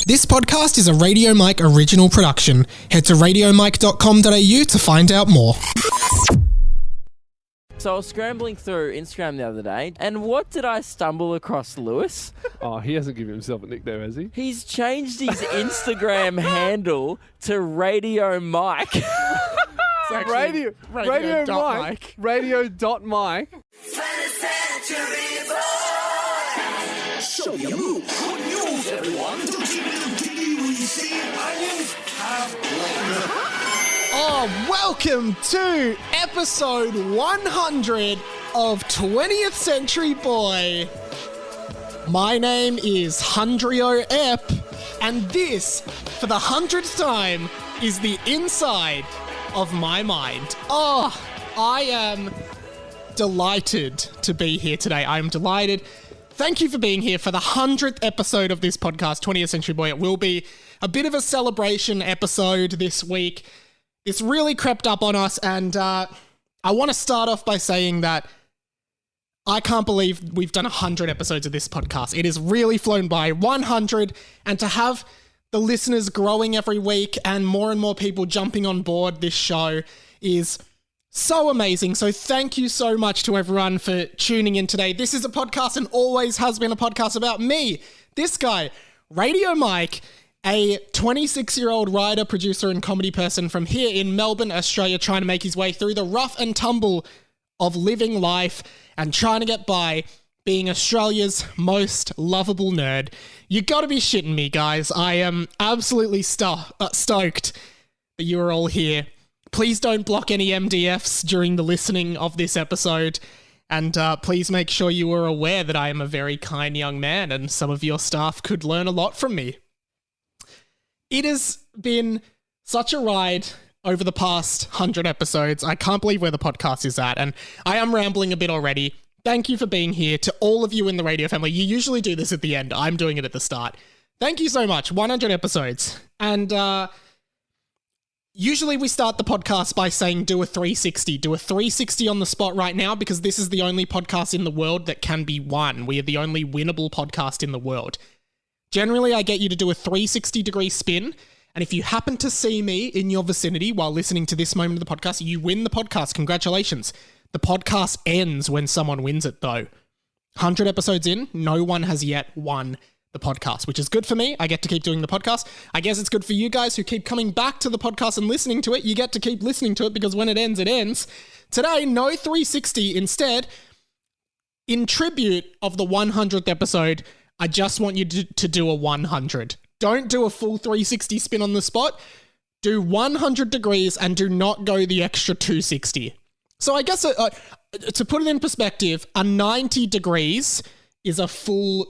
This podcast is a Radio Mike original production. Head to radiomike.com.au to find out more. So I was scrambling through Instagram the other day, and what did I stumble across, Lewis? Oh, he hasn't given himself a nickname, has he? He's changed his Instagram handle to Radio Mike. Radio Mike. Radio.Mike. Show your move. Good news, everyone. Oh, welcome to episode 100 of 20th Century Boy. My name is Hundrio Ep, and this, for the 100th time, is the inside of my mind. Oh, I am delighted to be here today. I'm delighted. Thank you for being here for the 100th episode of this podcast, 20th Century Boy. It will be a bit of a celebration episode this week. It's really crept up on us, and I want to start off by saying that I can't believe we've done 100 episodes of this podcast. It has really flown by, 100, and to have the listeners growing every week and more people jumping on board this show is so amazing. So thank you so much to everyone for tuning in today. This is a podcast and always has been a podcast about me, this guy, Radio Mike, a 26-year-old writer, producer, and comedy person from here in Melbourne, Australia, trying to make his way through the rough and tumble of living life and trying to get by being Australia's most lovable nerd. You gotta be shitting me, guys. I am absolutely stoked that you are all here. Please don't block any MDFs during the listening of this episode. And please make sure you are aware that I am a very kind young man and some of your staff could learn a lot from me. It has been such a ride over the past 100 episodes. I can't believe where the podcast is at, and I am rambling a bit already. Thank you for being here. To all of you in the radio family, you usually do this at the end. I'm doing it at the start. Thank you so much. 100 episodes. And usually we start the podcast by saying do a 360. Do a 360 on the spot right now, because this is the only podcast in the world that can be won. We are the only winnable podcast in the world. Generally, I get you to do a 360-degree spin, and if you happen to see me in your vicinity while listening to this moment of the podcast, you win the podcast. Congratulations. The podcast ends when someone wins it, though. 100 episodes in, no one has yet won the podcast, which is good for me. I get to keep doing the podcast. I guess it's good for you guys who keep coming back to the podcast and listening to it. You get to keep listening to it because when it ends, it ends. Today, no 360. Instead, in tribute of the 100th episode, I just want you to do a 100. Don't do a full 360 spin on the spot. Do 100 degrees and do not go the extra 260. So I guess to put it in perspective, a 90 degrees is a full,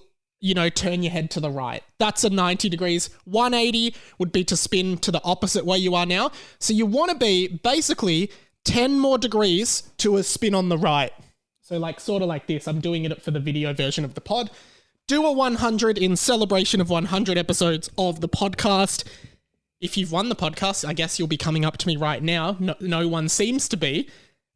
turn your head to the right. That's a 90 degrees. 180 would be to spin to the opposite way you are now. So you want to be basically 10 more degrees to a spin on the right. So sort of like this. I'm doing it for the video version of the pod. Do a 100 in celebration of 100 episodes of the podcast. If you've won the podcast, I guess you'll be coming up to me right now. No one seems to be.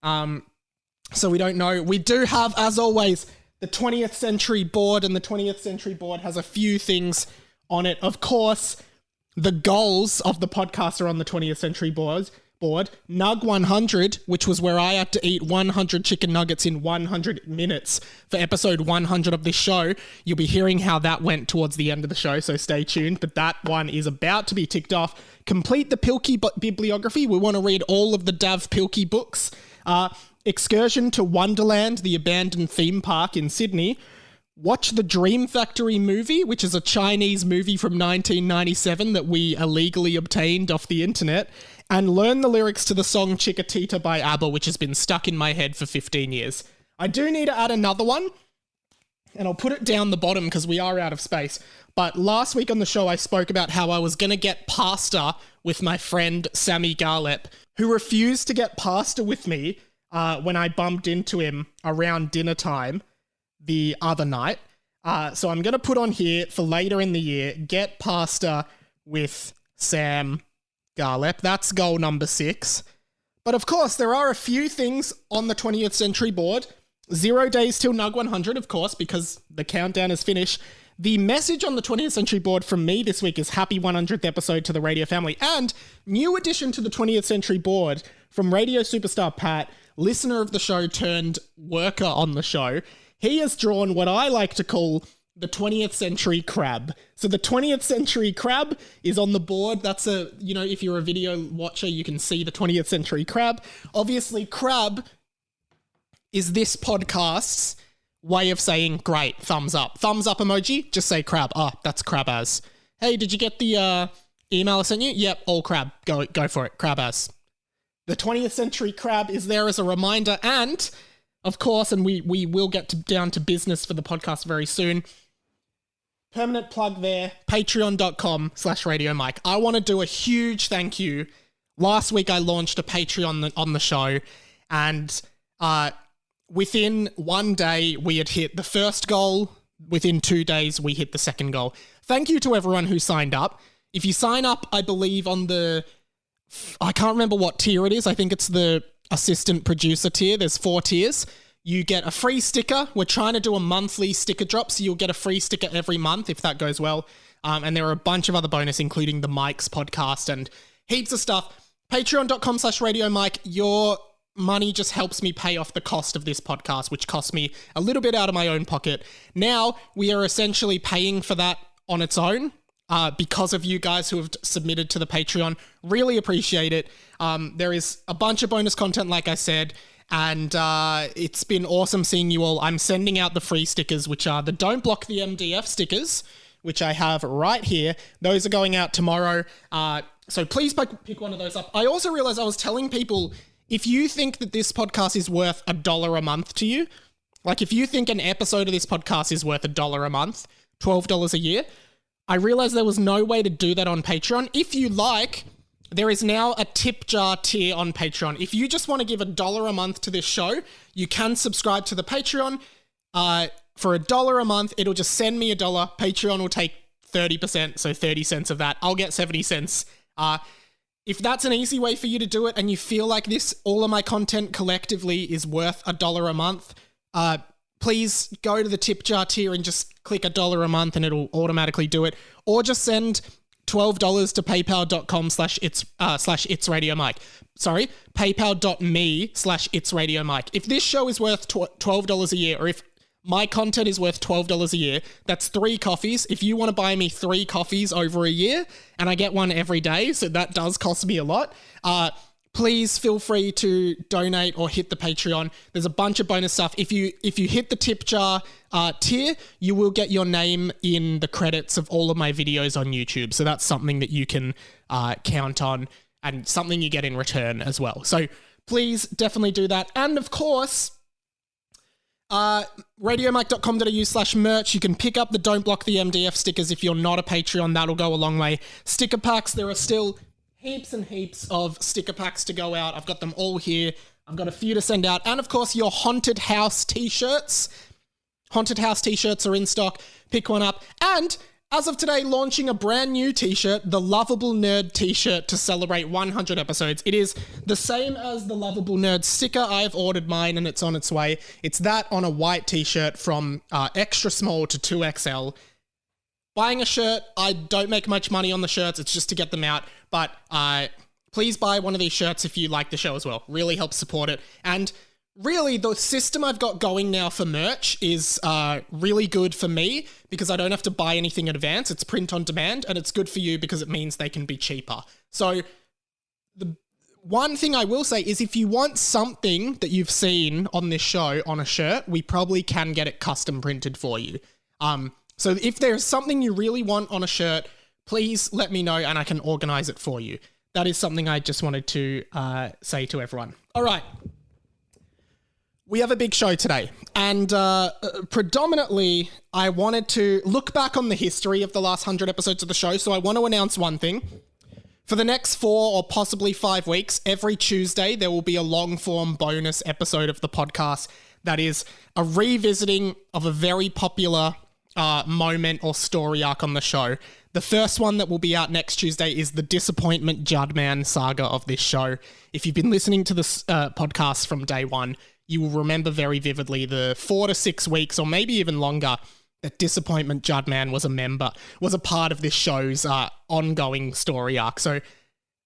So we don't know. We do have, as always, the 20th Century Board, and the 20th Century Board has a few things on it. Of course, the goals of the podcast are on the 20th Century Board. Nug 100, which was where I had to eat 100 chicken nuggets in 100 minutes for episode 100 of this show. You'll be hearing how that went towards the end of the show, so stay tuned. But that one is about to be ticked off. Complete the Pilkey bibliography. We want to read all of the Dav Pilkey books. Excursion to Wonderland, the abandoned theme park in Sydney. Watch the Dream Factory movie, which is a Chinese movie from 1997 that we illegally obtained off the internet. And learn the lyrics to the song Chiquitita by ABBA, which has been stuck in my head for 15 years. I do need to add another one, and I'll put it down the bottom because we are out of space. But last week on the show, I spoke about how I was going to get pasta with my friend Sammy Garlep, who refused to get pasta with me when I bumped into him around dinner time the other night. So I'm going to put on here for later in the year, get pasta with Sam Garlep. That's goal number 6. But of course, there are a few things on the 20th Century Board. 0 days till Nug 100, of course, because the countdown is finished. The message on the 20th Century board from me this week is happy 100th episode to the radio family. And new addition to the 20th Century board from radio superstar Pat, listener of the show turned worker on the show. He has drawn what I like to call the 20th Century crab. So the 20th Century crab is on the board. That's if you're a video watcher, you can see the 20th Century crab. Obviously, crab is this podcast's way of saying great, thumbs up. Thumbs up emoji, just say crab. That's crab as. Hey, did you get the email I sent you? Yep, all crab. Go for it, crab as. The 20th Century crab is there as a reminder, and of course, and we will get down to business for the podcast very soon. Permanent plug there, patreon.com/Radio Mike. I want to do a huge thank you. Last week I launched a Patreon on the show, and within one day we had hit the first goal. Within 2 days we hit the second goal. Thank you to everyone who signed up. If you sign up, I believe on I can't remember what tier it is. I think it's the assistant producer tier. There's 4 tiers. You get a free sticker. We're trying to do a monthly sticker drop, so you'll get a free sticker every month if that goes well. And there are a bunch of other bonus, including the Mike's podcast and heaps of stuff. Patreon.com/Radio Mike. Your money just helps me pay off the cost of this podcast, which costs me a little bit out of my own pocket. Now we are essentially paying for that on its own. Because of you guys who have submitted to the Patreon. Really appreciate it. There is a bunch of bonus content, like I said, and it's been awesome seeing you all. I'm sending out the free stickers, which are the Don't Block the MDF stickers, which I have right here. Those are going out tomorrow. So please pick one of those up. I also realized I was telling people, if you think that this podcast is worth $1 a month to you, like if you think an episode of this podcast is worth $1 a month, $12 a year, I realized there was no way to do that on Patreon. If you like, there is now a tip jar tier on Patreon. If you just want to give $1 a month to this show, you can subscribe to the Patreon. For $1 a month, it'll just send me $1. Patreon will take 30%, so 30 cents of that. I'll get 70 cents. If that's an easy way for you to do it and you feel like all of my content collectively is worth $1 a month, please go to the tip jar tier and just click $1 a month and it'll automatically do it. Or just send $12 to paypal.com/itsradiomike. Sorry, paypal.me/itsradiomike. If this show is worth $12 a year, or if my content is worth $12 a year, that's 3 coffees. If you want to buy me 3 coffees over a year, and I get one every day, so that does cost me a lot, please feel free to donate or hit the Patreon. There's a bunch of bonus stuff. If you hit the tip jar tier, you will get your name in the credits of all of my videos on YouTube. So that's something that you can count on and something you get in return as well. So please definitely do that. And of course, radiomike.com.au/merch. You can pick up the Don't Block the MDF stickers if you're not a Patreon. That'll go a long way. Sticker packs, there are still heaps and heaps of sticker packs to go out. I've got them all here. I've got a few to send out. And of course, your Haunted House t-shirts. Haunted House t-shirts are in stock. Pick one up. And as of today, launching a brand new t-shirt, the Lovable Nerd t-shirt to celebrate 100 episodes. It is the same as the Lovable Nerd sticker. I've ordered mine and it's on its way. It's that on a white t-shirt from extra small to 2XL. Buying a shirt, I don't make much money on the shirts. It's just to get them out. But please buy one of these shirts if you like the show as well. Really helps support it. And really, the system I've got going now for merch is really good for me because I don't have to buy anything in advance. It's print on demand, and it's good for you because it means they can be cheaper. So the one thing I will say is if you want something that you've seen on this show on a shirt, we probably can get it custom printed for you. So if there's something you really want on a shirt, please let me know and I can organize it for you. That is something I just wanted to say to everyone. All right. We have a big show today, and predominantly I wanted to look back on the history of the last 100 episodes of the show, so I want to announce one thing. For the next 4 or possibly 5 weeks, every Tuesday, there will be a long-form bonus episode of the podcast that is a revisiting of a very popular moment or story arc on the show. The first one that will be out next Tuesday is the Disappointment Judman saga of this show. If you've been listening to this podcast from day one, you will remember very vividly the 4 to 6 weeks, or maybe even longer, that Disappointment Judman was a part of this show's ongoing story arc. So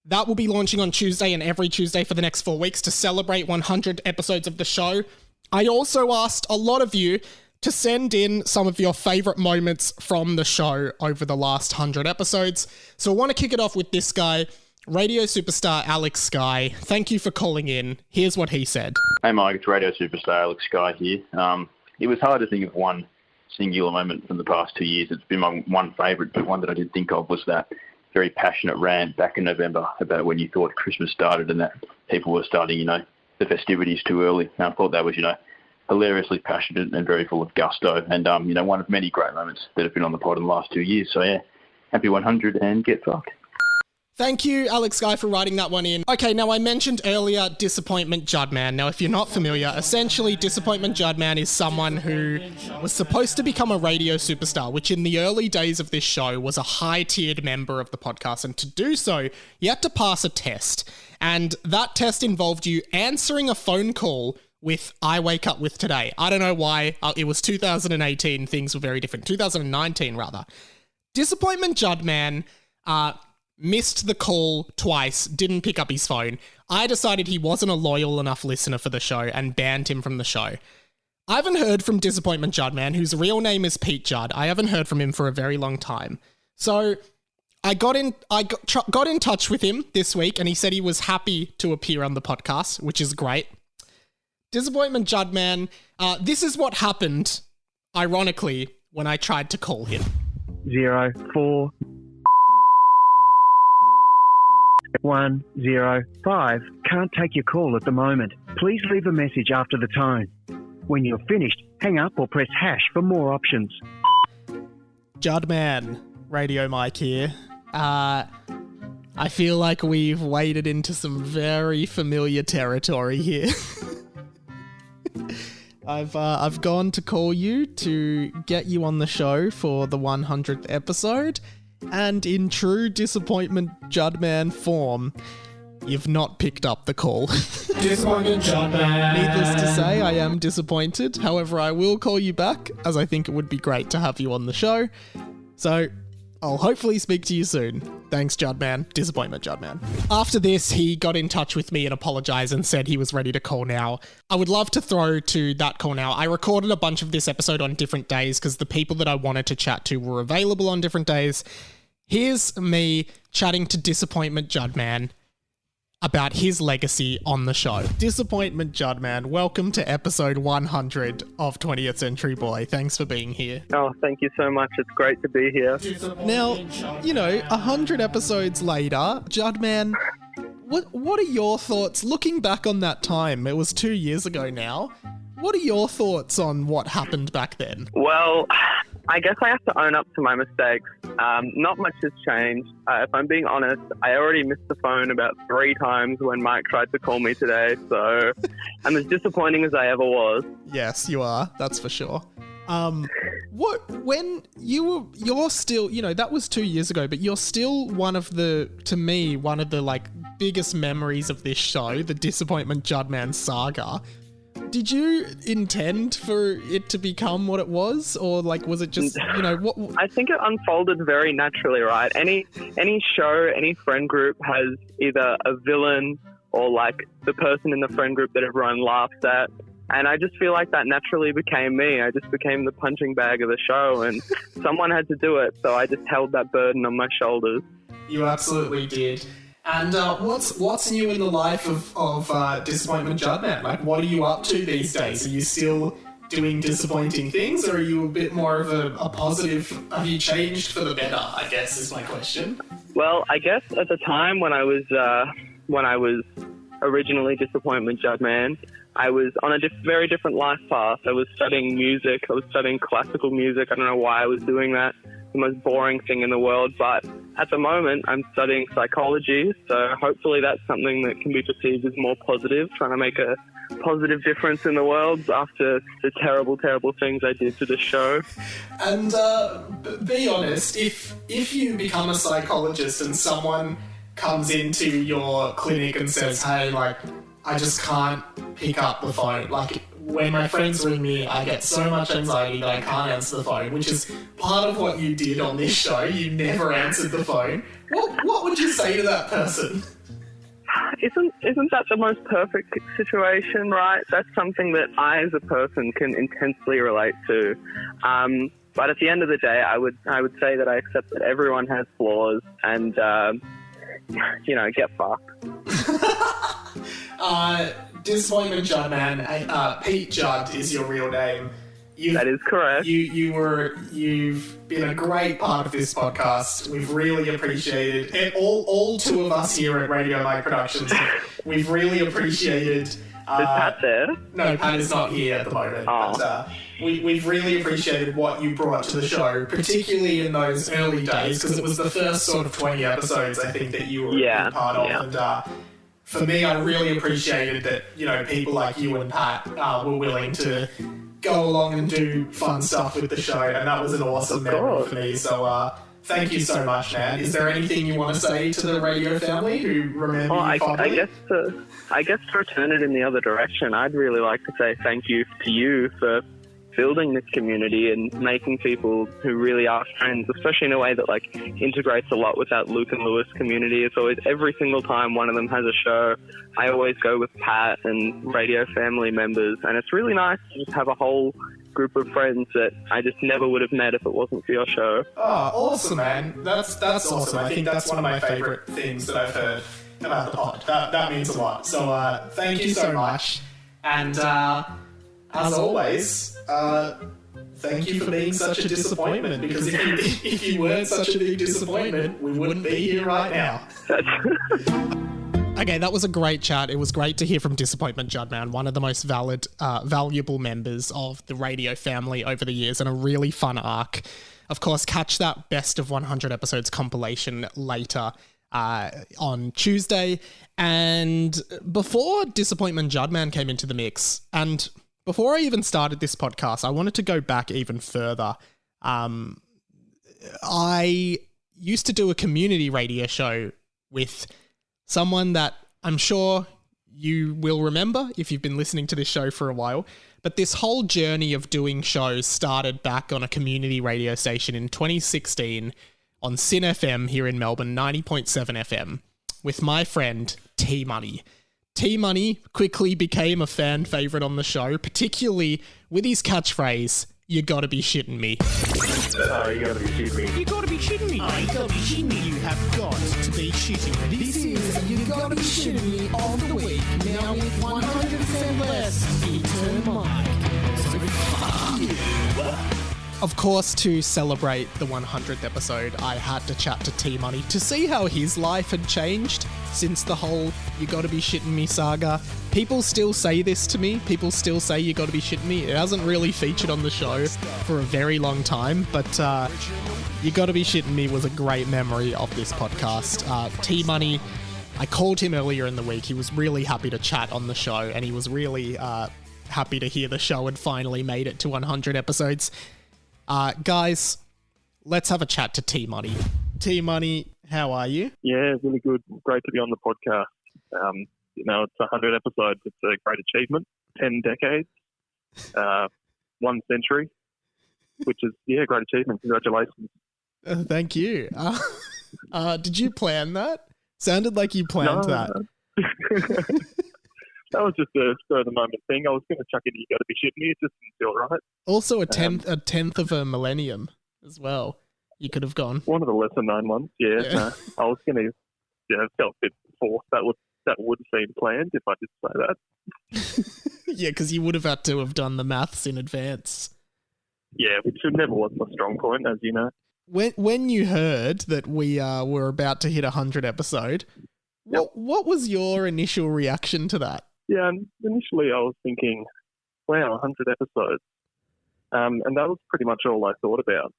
that will be launching on Tuesday and every Tuesday for the next 4 weeks to celebrate 100 episodes of the show. I also asked a lot of you to send in some of your favourite moments from the show over the last 100 episodes. So I want to kick it off with this guy, radio superstar Alex Sky. Thank you for calling in. Here's what he said. Hey Mike, it's radio superstar Alex Sky here. It was hard to think of one singular moment from the past 2 years. It's been my one favourite, but one that I did think of was that very passionate rant back in November about when you thought Christmas started and that people were starting, the festivities too early. And I thought that was, hilariously passionate and very full of gusto, and one of many great moments that have been on the pod in the last 2 years. So yeah, happy 100 and get fucked. Thank you, Alex Guy, for writing that one in. Okay, now I mentioned earlier Disappointment Judman. Now, if you're not familiar, essentially Disappointment Judman is someone who was supposed to become a radio superstar, which in the early days of this show was a high-tiered member of the podcast, and to do so, you had to pass a test. And that test involved you answering a phone call with I Wake Up With Today. I don't know why. It was 2018. Things were very different. 2019, rather. Disappointment Judman missed the call twice, didn't pick up his phone. I decided he wasn't a loyal enough listener for the show and banned him from the show. I haven't heard from Disappointment Judman, whose real name is Pete Judd. I haven't heard from him for a very long time. So I got in touch with him this week, and he said he was happy to appear on the podcast, which is great. Disappointment Judman, this is what happened, ironically, when I tried to call him. 04 105. Can't take your call at the moment. Please leave a message after the tone. When you're finished, hang up or press hash for more options. Judman, Radio Mike here. I feel like we've waded into some very familiar territory here. I've gone to call you to get you on the show for the 100th episode, and in true Disappointment Judman form, you've not picked up the call. Disappointment Judman. Needless to say, I am disappointed. However, I will call you back, as I think it would be great to have you on the show. So I'll hopefully speak to you soon. Thanks, Judman. Disappointment, Judman. After this, he got in touch with me and apologized and said he was ready to call now. I would love to throw to that call now. I recorded a bunch of this episode on different days because the people that I wanted to chat to were available on different days. Here's me chatting to Disappointment Judman about his legacy on the show. Disappointment Judman, welcome to episode 100 of 20th Century Boy. Thanks for being here. Oh, thank you so much. It's great to be here. Now, 100 episodes later, Judman, what are your thoughts looking back on that time? It was 2 years ago now. What are your thoughts on what happened back then? Well, I guess I have to own up to my mistakes. Not much has changed. If I'm being honest, I already missed the phone about 3 times when Mike tried to call me today, so I'm as disappointing as I ever was. Yes, you are. That's for sure. When you're still, that was 2 years ago, but you're still one of the biggest memories of this show, the Disappointment Judman saga. Did you intend for it to become what it was, or was it just what? I think it unfolded very naturally, right? Any show, any friend group has either a villain or the person in the friend group that everyone laughs at, and I just feel like that naturally became me. I just became the punching bag of the show, and someone had to do it, so I just held that burden on my shoulders. You absolutely did. And what's new in the life of Disappointment Judman? What are you up to these days? Are you still doing disappointing things, or are you a bit more of a positive? Have you changed for the better, I guess, is my question. Well, I guess at the time when I was originally Disappointment Judman, I was on a very different life path. I was studying music. I was studying classical music. I don't know why I was doing that. The most boring thing in the world, but at the moment I'm studying psychology, so hopefully that's something that can be perceived as more positive, trying to make a positive difference in the world after the terrible things I did to the show. And be honest, if you become a psychologist and someone comes into your clinic and says, hey, I just can't pick up the phone, when my friends ring me, I get so much anxiety that I can't answer the phone, which is part of what you did on this show. You never answered the phone. What would you say to that person? Isn't that the most perfect situation, right? That's something that I, as a person, can intensely relate to. But at the end of the day, I would say that I accept that everyone has flaws, and get fucked. Disappointment Judd, man. Pete Judd is your real name. That is correct. You've been a great part of this podcast. We've really appreciated it. All two of us here at Radio Mike Productions. We've really appreciated. Is Pat there? No, Pat is not here at the moment. Oh. But, we've really appreciated what you brought to the show, particularly in those early days, because it was the first sort of 20 episodes I think that you were a part of. And for me, I really appreciated that people like you and Pat were willing to go along and do fun stuff with the show, and that was an awesome memory for me. So thank you so much, man. Is there anything you want to say to the radio family who remember you fondly? I guess to return it in the other direction, I'd really like to say thank you to you for building this community and making people who really are friends, especially in a way that integrates a lot with that Luke and Lewis community. It's always, every single time one of them has a show, I always go with Pat and radio family members, and it's really nice to just have a whole group of friends that I just never would have met if it wasn't for your show. Oh, awesome, man. That's awesome. I think that's one of my favourite things that I've heard about the pod. That means a lot. So thank you so much. And as always, thank you for being such a disappointment, because if you weren't such a big disappointment, we wouldn't be here right now. Okay, that was a great chat. It was great to hear from Disappointment Judd, man, one of the most valuable members of the radio family over the years, and a really fun arc. Of course, catch that best of 100 episodes compilation later on Tuesday. And before Disappointment Judd, man, came into the mix, and before I even started this podcast, I wanted to go back even further. I used to do a community radio show with someone that I'm sure you will remember if you've been listening to this show for a while. But this whole journey of doing shows started back on a community radio station in 2016 on Sin FM here in Melbourne, 90.7 FM, with my friend T-Money. T-Money quickly became a fan favourite on the show, particularly with his catchphrase, "You gotta be shitting me." You gotta be shitting me. You gotta be shitting me. You gotta be shitting me. You have got to be shitting me. This is You Gotta Be Shitting Me of the week. Now with 100% less Peter and Mike. So fuck you. Of course, to celebrate the 100th episode, I had to chat to T-Money to see how his life had changed since the whole You Gotta Be Shitting Me saga. People still say this to me. People still say You Gotta Be Shitting Me. It hasn't really featured on the show for a very long time, but You Gotta Be Shitting Me was a great memory of this podcast. T-Money, I called him earlier in the week. He was really happy to chat on the show, and he was really happy to hear the show had finally made it to 100 episodes. Guys, let's have a chat to T-Money. T-Money, how are you? Yeah, really good. Great to be on the podcast. It's 100 episodes. It's a great achievement. 10 decades, 1 century, which is, great achievement. Congratulations. Thank you. Did you plan that? Sounded like you planned that. That was just a spur of the moment thing. I was going to chuck it. You got to be shitting me. It just didn't feel right. Also, a tenth of a millennium as well. You could have gone. One of the lesser known ones. Yeah. No, I was going to. Felt a bit forced. That would seem planned if I did say that. Yeah, because you would have had to have done the maths in advance. Yeah, which never was my strong point, as you know. When you heard that we were about to hit 100 episode, what was your initial reaction to that? Yeah, initially I was thinking, wow, 100 episodes. And that was pretty much all I thought about.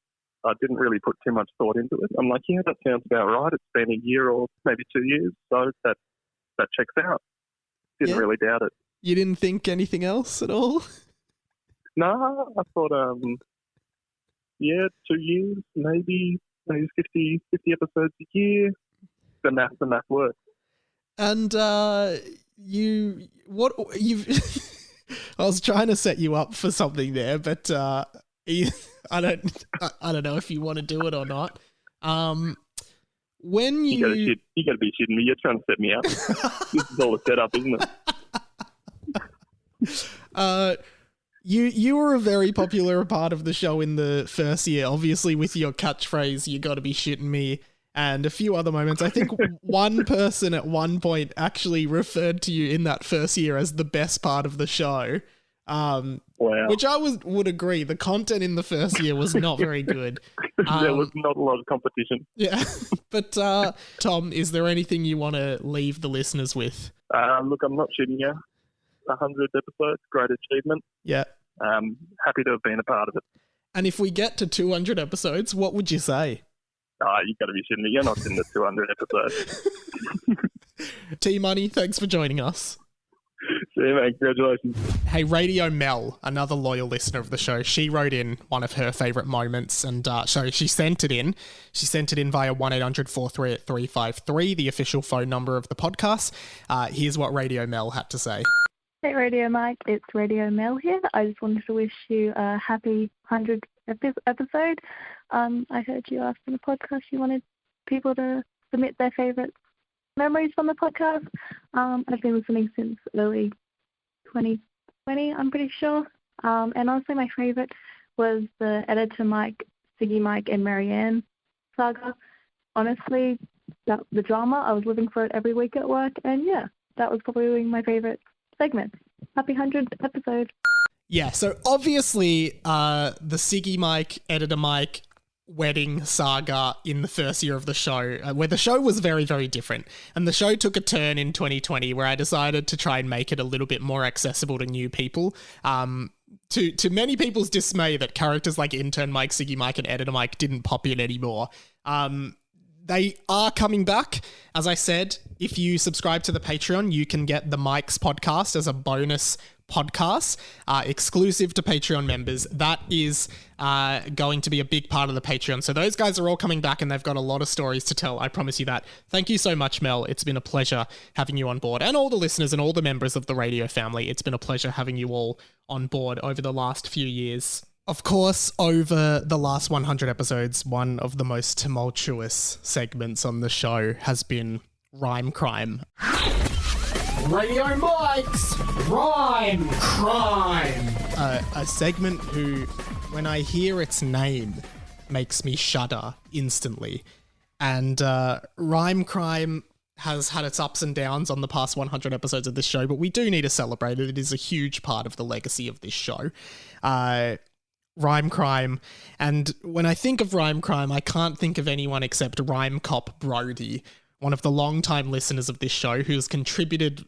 I didn't really put too much thought into it. I'm like, yeah, that sounds about right. It's been a year or maybe 2 years, so that checks out. Didn't really doubt it. You didn't think anything else at all? No, I thought, 2 years, maybe 50 episodes a year. The math works. And you've I was trying to set you up for something there, but I don't know if you want to do it or not. When you gotta be shitting me. You're trying to set me up. This is all a setup, isn't it? You were a very popular part of the show in the first year, obviously with your catchphrase, "You gotta be shitting me," and a few other moments. I think one person at one point actually referred to you in that first year as the best part of the show. Wow. Which I would agree. The content in the first year was not very good. There was not a lot of competition. Yeah. But, Tom, is there anything you want to leave the listeners with? Look, I'm not shitting you. 100 episodes, great achievement. Yeah. Happy to have been a part of it. And if we get to 200 episodes, what would you say? You got to be shitting me. You're not in the 200 episodes. T-Money, thanks for joining us. See you, mate. Congratulations. Hey, Radio Mel, another loyal listener of the show, she wrote in one of her favourite moments, and so she sent it in. She sent it in via 1-800-438-353, the official phone number of the podcast. Here's what Radio Mel had to say. Hey, Radio Mike. It's Radio Mel here. I just wanted to wish you a happy 100th episode. I heard you ask in the podcast you wanted people to submit their favourite memories from the podcast. I've been listening since early 2020, I'm pretty sure. And honestly, my favourite was the Editor Mike, Siggy Mike, and Marianne saga. Honestly, the drama, I was living for it every week at work. And yeah, that was probably my favourite segment. Happy 100th episode. Yeah, so obviously the Siggy Mike, Editor Mike wedding saga in the first year of the show, where the show was very, very different. And the show took a turn in 2020 where I decided to try and make it a little bit more accessible to new people. To many people's dismay that characters like Intern Mike, Siggy Mike, and Editor Mike didn't pop in anymore. They are coming back. As I said, if you subscribe to the Patreon, you can get the Mike's podcast as a bonus podcast, exclusive to Patreon members. That is going to be a big part of the Patreon. So those guys are all coming back and they've got a lot of stories to tell. I promise you that. Thank you so much, Mel. It's been a pleasure having you on board, and all the listeners and all the members of the radio family. It's been a pleasure having you all on board over the last few years. Of course, over the last 100 episodes, one of the most tumultuous segments on the show has been Rhyme Crime. Radio Mike's Rhyme Crime. A segment who, when I hear its name, makes me shudder instantly. And Rhyme Crime has had its ups and downs on the past 100 episodes of this show, but we do need to celebrate it. It is a huge part of the legacy of this show. Rhyme Crime. And when I think of Rhyme Crime, I can't think of anyone except Rhyme Cop Brody, one of the long-time listeners of this show, who's contributed,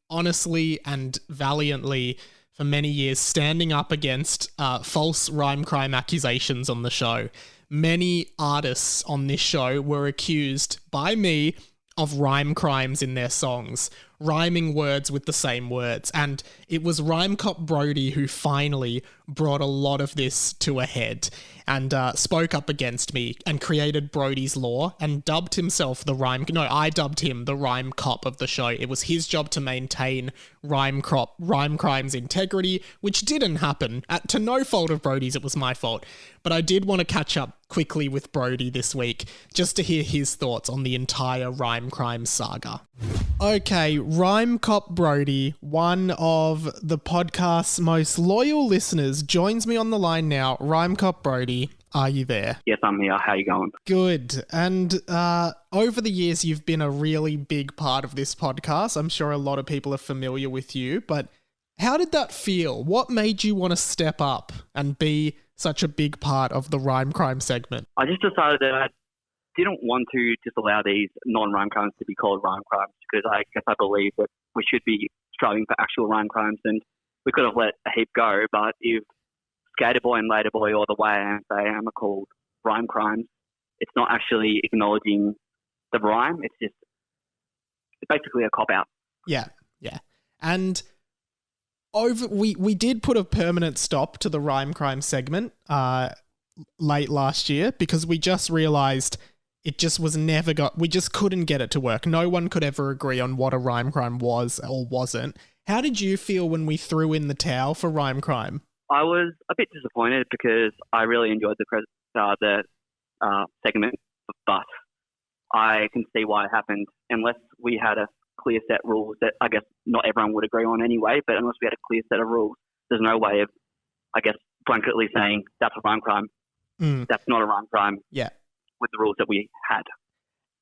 honestly and valiantly for many years, standing up against false rhyme crime accusations on the show. Many artists on this show were accused by me of rhyme crimes in their songs, rhyming words with the same words. And it was Rhyme Cop Brody who finally brought a lot of this to a head and spoke up against me and created Brody's Law and dubbed himself I dubbed him the Rhyme Cop of the show. It was his job to maintain Rhyme Crime's integrity, which didn't happen. To no fault of Brody's, it was my fault. But I did want to catch up quickly with Brody this week just to hear his thoughts on the entire Rhyme Crime saga. Okay, Rhyme Cop Brody, one of the podcast's most loyal listeners, joins me on the line now. Rhyme Cop Brody, are you there? Yes, I'm here. How you going? Good. And over the years, you've been a really big part of this podcast. I'm sure a lot of people are familiar with you, but how did that feel? What made you want to step up and be such a big part of the Rhyme Crime segment? I just decided that I didn't want to just allow these non-rhyme crimes to be called rhyme crimes, because I guess I believe that we should be striving for actual rhyme crimes, and we could have let a heap go, but if Skater Boy and Later Boy or The Way I Am Say I Am are called rhyme crimes, it's not actually acknowledging the rhyme, it's basically a cop-out. Yeah. And we did put a permanent stop to the Rhyme Crime segment late last year because we just realised it just was we just couldn't get it to work. No one could ever agree on what a rhyme crime was or wasn't. How did you feel when we threw in the towel for Rhyme Crime? I was a bit disappointed because I really enjoyed the segment, but I can see why it happened. Unless we had a clear set rules that I guess not everyone would agree on anyway, but unless we had a clear set of rules, there's no way of, I guess, blanketly saying that's a rhyme crime. That's not a rhyme crime. Yeah. With the rules that we had.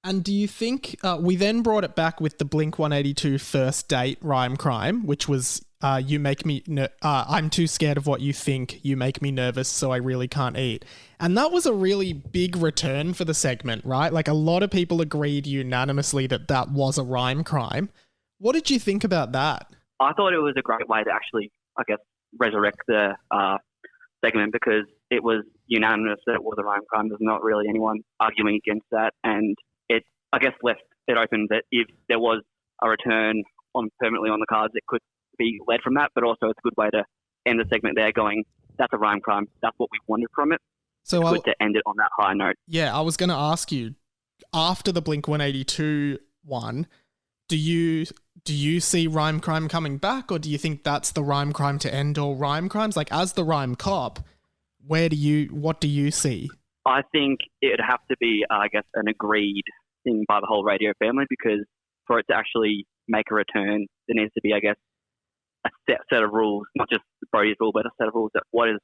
And do you think we then brought it back with the Blink-182 First Date Rhyme Crime, which was you make me I'm too scared of what you think, you make me nervous, so I really can't eat. And that was a really big return for the segment, right? Like, a lot of people agreed unanimously that that was a rhyme crime. What did you think about that? I thought it was a great way to actually, I guess, resurrect the segment, because it was unanimous that it was a rhyme crime. There's not really anyone arguing against that, and it, I guess, left it open that if there was a return permanently on the cards, it could be led from that, but also it's a good way to end the segment there going, that's a rhyme crime. That's what we wanted from it. So it's good to end it on that high note. Yeah, I was going to ask you, after the Blink-182 one, do you see rhyme crime coming back, or do you think that's the rhyme crime to end all rhyme crimes? Like, as the rhyme cop, what do you see? I think it would have to be, I guess, an agreed thing by the whole radio family, because for it to actually make a return, there needs to be, I guess, a set of rules, not just Brody's rule, but a set of rules that what is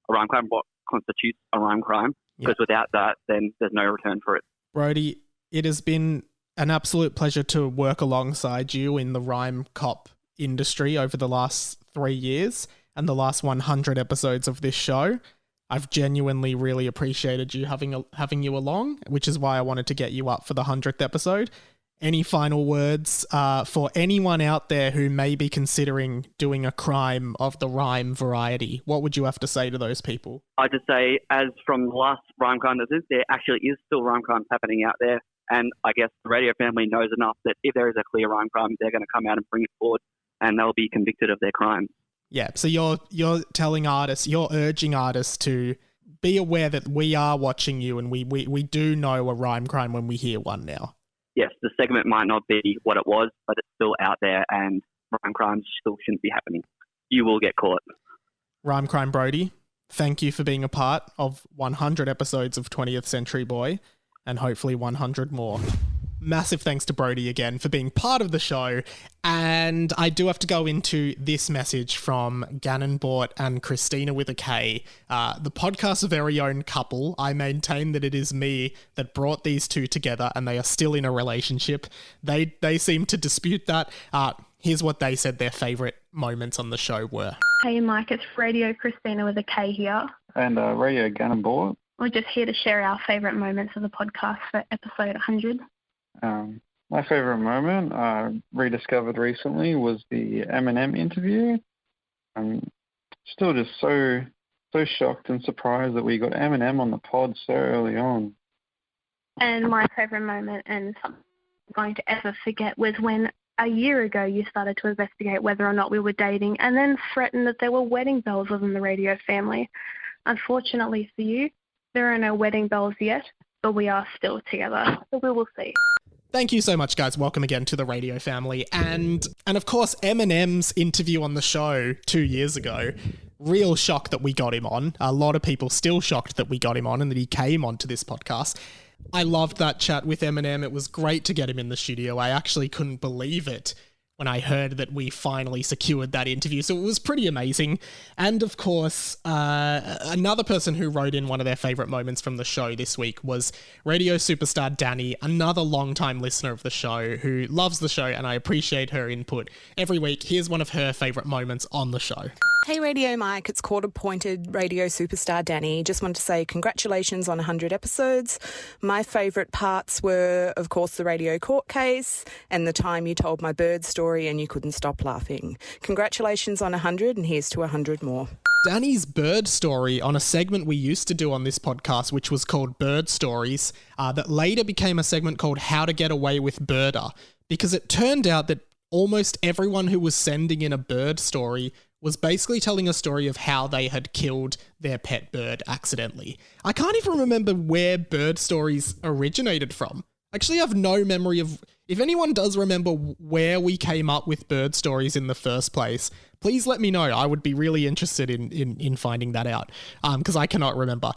a rhyme crime, what constitutes a rhyme crime, because without that, then there's no return for it. Brody, it has been an absolute pleasure to work alongside you in the rhyme cop industry over the last 3 years and the last 100 episodes of this show. I've genuinely really appreciated you having you along, which is why I wanted to get you up for the 100th episode. Any final words for anyone out there who may be considering doing a crime of the rhyme variety? What would you have to say to those people? I'd just say, as from the last rhyme crime there actually is still rhyme crimes happening out there. And I guess the radio family knows enough that if there is a clear rhyme crime, they're going to come out and bring it forward, and they'll be convicted of their crime. Yeah, so you're telling artists, you're urging artists to be aware that we are watching you, and we do know a rhyme crime when we hear one now. Yes, the segment might not be what it was, but it's still out there, and rhyme crimes still shouldn't be happening. You will get caught. Rhyme Crime Brody, thank you for being a part of 100 episodes of 20th Century Boy, and hopefully 100 more. Massive thanks to Brody again for being part of the show. And I do have to go into this message from Gannon Bort and Christina with a K, the podcast's very own couple. I maintain that it is me that brought these two together, and they are still in a relationship. They seem to dispute that. Here's what they said their favourite moments on the show were. Hey Mike, it's Radio Christina with a K here. And Radio Gannon Bort. We're just here to share our favourite moments of the podcast for episode 100. My favourite moment I rediscovered recently was the Eminem interview. I'm still just so shocked and surprised that we got Eminem on the pod so early on. And my favourite moment, and something I'm going to ever forget, was when a year ago you started to investigate whether or not we were dating, and then threatened that there were wedding bells within the radio family. Unfortunately for you, there are no wedding bells yet, but we are still together, so we will see. Thank you so much, guys. Welcome again to the radio family. And of course, Eminem's interview on the show 2 years ago, real shock that we got him on. A lot of people still shocked that we got him on and that he came onto this podcast. I loved that chat with Eminem. It was great to get him in the studio. I actually couldn't believe it when I heard that we finally secured that interview. So it was pretty amazing. And of course, another person who wrote in one of their favourite moments from the show this week was radio superstar Danny, another long-time listener of the show who loves the show, and I appreciate her input every week. Here's one of her favourite moments on the show. Hey Radio Mike, it's court-appointed radio superstar Danny. Just wanted to say congratulations on 100 episodes. My favourite parts were, of course, the radio court case and the time you told my bird story and you couldn't stop laughing. Congratulations on 100, and here's to 100 more. Danny's bird story on a segment we used to do on this podcast, which was called Bird Stories, that later became a segment called How to Get Away with Birder, because it turned out that almost everyone who was sending in a bird story was basically telling a story of how they had killed their pet bird accidentally. I can't even remember where bird stories originated from. Actually, I have no memory of... If anyone does remember where we came up with bird stories in the first place, please let me know. I would be really interested in finding that out, because I cannot remember.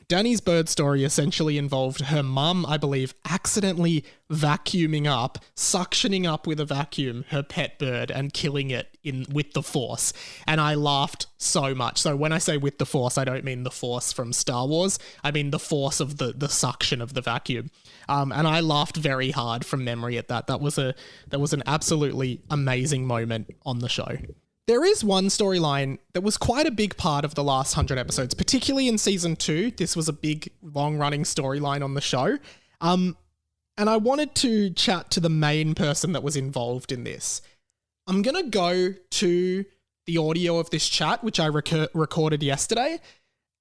Danny's bird story essentially involved her mum, I believe, accidentally vacuuming up, suctioning up with a vacuum her pet bird and killing it with the Force. And I laughed so much. So when I say with the Force, I don't mean the Force from Star Wars. I mean the force of the suction of the vacuum. And I laughed very hard from memory at that. That was an absolutely amazing moment on the show. There is one storyline that was quite a big part of the last 100 episodes, particularly in season 2. This was a big, long-running storyline on the show. And I wanted to chat to the main person that was involved in this. I'm going to go to the audio of this chat, which I recorded yesterday.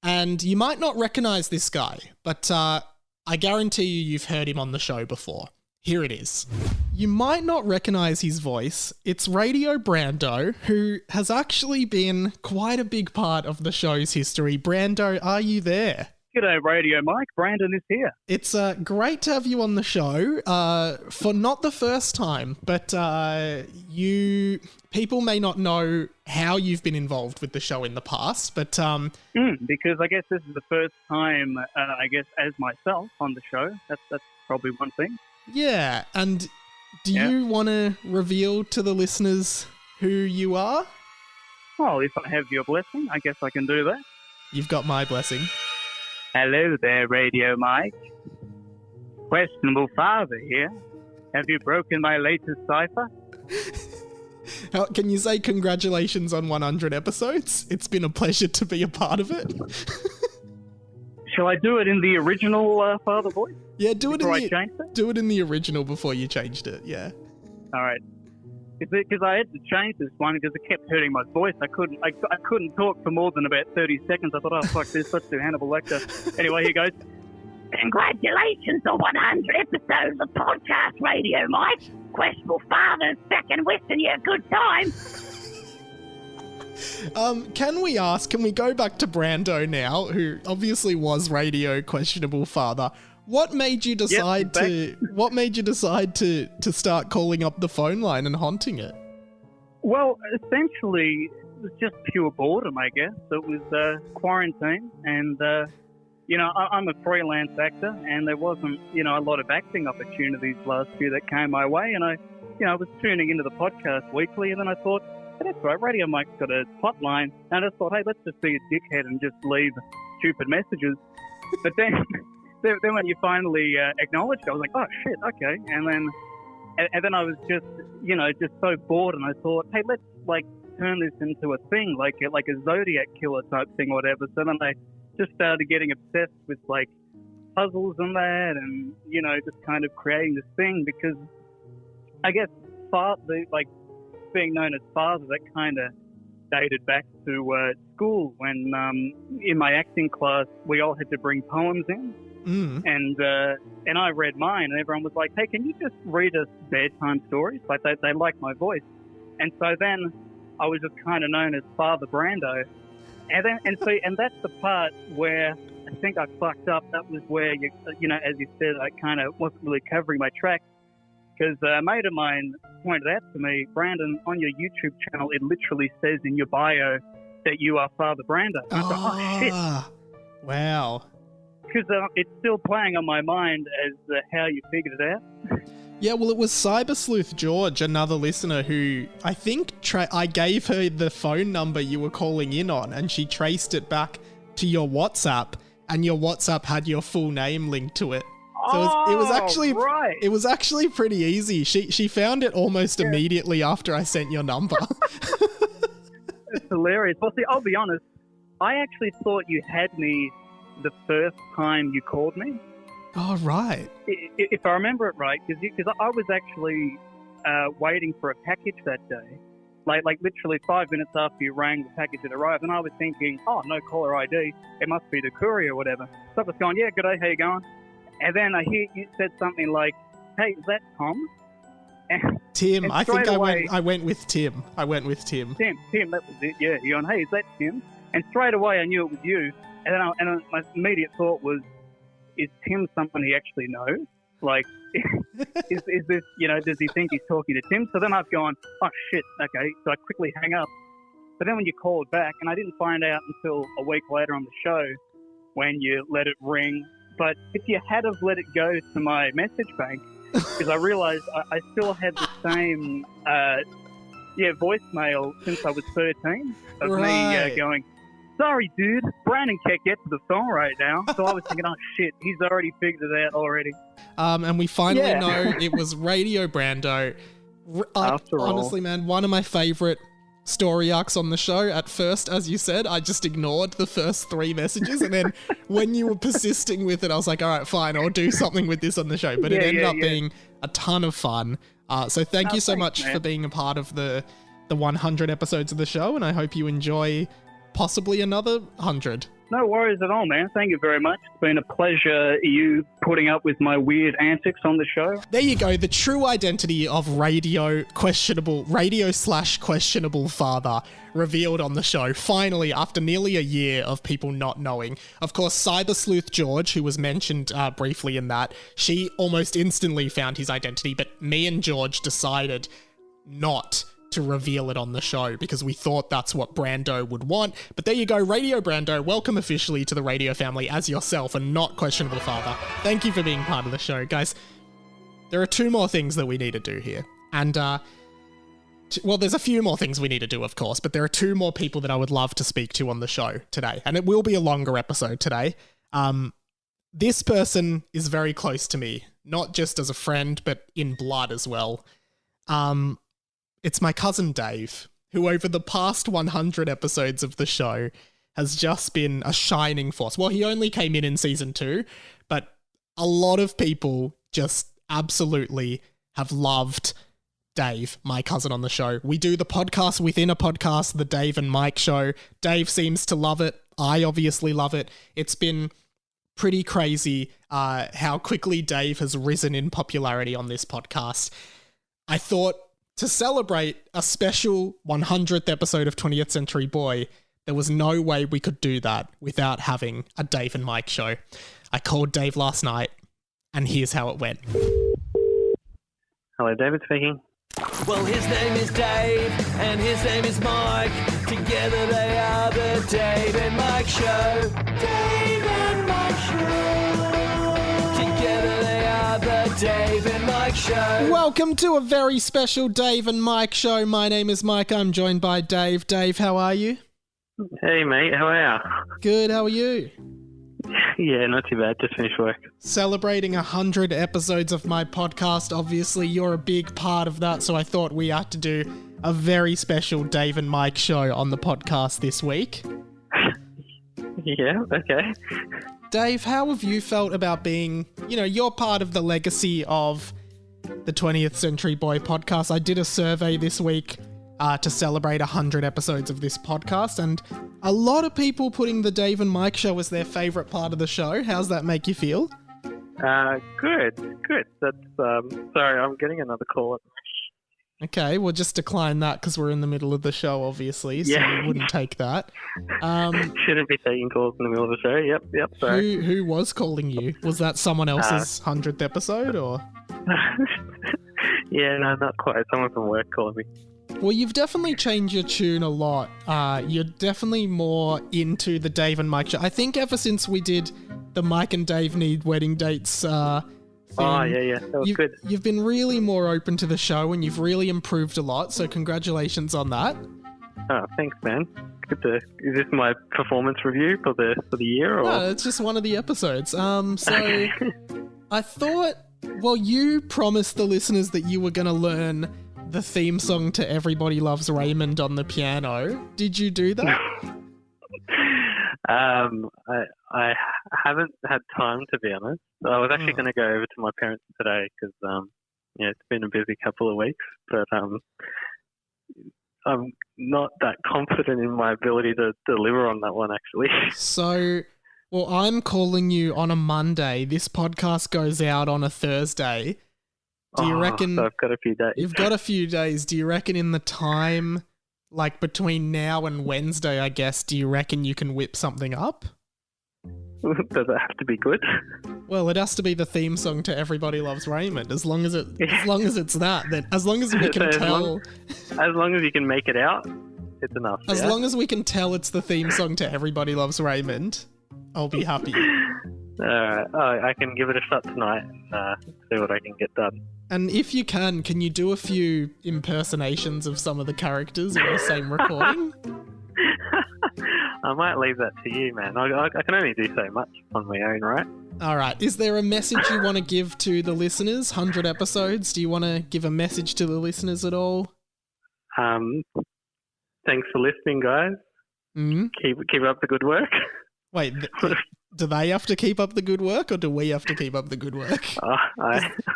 And you might not recognize this guy, but I guarantee you've heard him on the show before. Here it is. You might not recognize his voice. It's Radio Brando, who has actually been quite a big part of the show's history. Brando, are you there? G'day, Radio Mike. Brandon is here. It's great to have you on the show for not the first time, but people may not know how you've been involved with the show in the past, but... because I guess this is the first time, as myself on the show. That's probably one thing. Yeah, and do you want to reveal to the listeners who you are? Well, if I have your blessing, I guess I can do that. You've got my blessing. Hello there, Radio Mike. Questionable father here. Have you broken my latest cipher? Can you say congratulations on 100 episodes? It's been a pleasure to be a part of it. Shall I do it in the original father voice? Yeah, do it Do it in the original before you changed it, yeah. All right. Because I had to change this one because it kept hurting my voice. I couldn't talk for more than about 30 seconds. I thought, oh, fuck this, let's do Hannibal Lecter. Anyway, here goes. Congratulations on 100 episodes of Podcast Radio, Mike. Questionable father's back and wishing you a good time. Can we go back to Brando now, who obviously was Radio Questionable Father? What made you decide to start calling up the phone line and haunting it? Well, essentially, it was just pure boredom, I guess. It was quarantine, and I'm a freelance actor, and there wasn't a lot of acting opportunities last year that came my way, and I was tuning into the podcast weekly, and then I thought, hey, that's right, Radio Mike's got a hotline, and I thought, hey, let's just be a dickhead and just leave stupid messages. But then when you finally acknowledged it, I was like, oh shit, okay. And then I was just so bored, and I thought, hey, let's turn this into a thing, like a Zodiac killer type thing or whatever. So then I just started getting obsessed with puzzles and that, and just kind of creating this thing, because I guess being known as father, that kind of dated back to school when in my acting class we all had to bring poems in. And I read mine, and everyone was like, hey, can you just read us bedtime stories? Like they liked my voice. And so then I was just kind of known as Father Brando. And that's the part where I think I fucked up. That was where, as you said, I kind of wasn't really covering my tracks, because a mate of mine pointed out to me, Brandon, on your YouTube channel, it literally says in your bio that you are Father Brando. And I thought, oh, shit. Wow. Because it's still playing on my mind as how you figured it out. Yeah, well, it was Cyber Sleuth George, another listener, who I think I gave her the phone number you were calling in on, and she traced it back to your WhatsApp, and your WhatsApp had your full name linked to it. So it was actually pretty easy. She found it almost immediately after I sent your number. It's hilarious. Well, see, I'll be honest. I actually thought you had me the first time you called me. Oh, right. If I remember it right, because I was actually waiting for a package that day. Like literally 5 minutes after you rang, the package had arrived, and I was thinking, oh, no caller ID. It must be the courier or whatever. So I was going, yeah, g'day, how you going? And then I hear you said something like, hey, is that Tom? Tim. I think I went with Tim. I went with Tim. Tim, that was it, yeah. You're going, hey, is that Tim? And straight away I knew it was you. And then my immediate thought was, is Tim someone he actually knows? Like, is this, does he think he's talking to Tim? So then I've gone, oh shit, okay. So I quickly hang up. But then when you called back, and I didn't find out until a week later on the show when you let it ring. But if you had have let it go to my message bank, because I realised I still had the same, voicemail since I was 13 of me going, sorry, dude, Brandon can't get to the phone right now. So I was thinking, oh shit, he's already figured it out already. And we finally know it was Radio Brando. After all. Honestly, man, one of my favourite story arcs on the show. At first, as you said, I just ignored the first 3 messages, and then when you were persisting with it, I was like, all right, fine, I'll do something with this on the show. But it ended up being a ton of fun. So thank you so much for being a part of the 100 episodes of the show, and I hope you enjoy possibly another 100. No worries at all, man. Thank you very much. It's been a pleasure you putting up with my weird antics on the show. There you go. The true identity of radio/questionable father revealed on the show. Finally, after nearly a year of people not knowing. Of course, Cyber Sleuth George, who was mentioned briefly in that, she almost instantly found his identity, but me and George decided not to reveal it on the show because we thought that's what Brando would want. But there you go, Radio Brando, welcome officially to the radio family as yourself and not Questionable Father. Thank you for being part of the show. Guys, there are 2 more things that we need to do here. And, there's a few more things we need to do, of course, but there are 2 more people that I would love to speak to on the show today. And it will be a longer episode today. This person is very close to me, not just as a friend, but in blood as well. It's my cousin Dave, who over the past 100 episodes of the show has just been a shining force. Well, he only came in season 2, but a lot of people just absolutely have loved Dave, my cousin on the show. We do the podcast within a podcast, the Dave and Mike show. Dave seems to love it. I obviously love it. It's been pretty crazy how quickly Dave has risen in popularity on this podcast. I thought, to celebrate a special 100th episode of 20th Century Boy, there was no way we could do that without having a Dave and Mike show. I called Dave last night, and here's how it went. Hello, David speaking. Well, his name is Dave, and his name is Mike. Together they are the Dave and Mike Show. Dave and Mike Show. Together they are the Dave and Mike Show. Welcome to a very special Dave and Mike show. My name is Mike. I'm joined by Dave. Dave, how are you? Hey, mate. How are you? Good. How are you? Yeah, not too bad. Just finished work. Celebrating 100 episodes of my podcast. Obviously, you're a big part of that, so I thought we had to do a very special Dave and Mike show on the podcast this week. Yeah, okay. Dave, how have you felt about being, you're part of the legacy of the 20th Century Boy podcast. I did a survey this week to celebrate 100 episodes of this podcast, and a lot of people putting the Dave and Mike show as their favourite part of the show. How's that make you feel? Good. That's, sorry, I'm getting another call. Okay, we'll just decline that because we're in the middle of the show, obviously, so we wouldn't take that. Shouldn't be taking calls in the middle of the show. Yep, sorry. Who was calling you? Was that someone else's 100th episode, or? Yeah, no, not quite. Someone from work calling me. Well, you've definitely changed your tune a lot. You're definitely more into the Dave and Mike show. I think ever since we did the Mike and Dave Need Wedding Dates thing, oh, yeah. That was good. You've been really more open to the show, and you've really improved a lot, so congratulations on that. Oh, thanks, man. Good to... Is this my performance review for the year? Or? No, it's just one of the episodes. So I thought, well, you promised the listeners that you were going to learn the theme song to Everybody Loves Raymond on the piano. Did you do that? I haven't had time, to be honest. I was actually going to go over to my parents today because it's been a busy couple of weeks, but I'm not that confident in my ability to deliver on that one, actually. So, well, I'm calling you on a Monday. This podcast goes out on a Thursday. Do you reckon... So I've got a few days. You've got a few days. Do you reckon in the time, like between now and Wednesday, I guess, do you reckon you can whip something up? Does it have to be good? Well, it has to be the theme song to Everybody Loves Raymond. As long as it's that, then as long as we can tell. As long as you can make it out, it's enough. As long as we can tell it's the theme song to Everybody Loves Raymond, I'll be happy. Alright, I can give it a shot tonight and see what I can get done. And if you can you do a few impersonations of some of the characters in the same recording? I might leave that to you, man. I can only do so much on my own, right? Alright, is there a message you want to give to the listeners? 100 episodes, do you want to give a message to the listeners at all? Thanks for listening, guys. Mm-hmm. Keep up the good work. Wait, do they have to keep up the good work, or do we have to keep up the good work?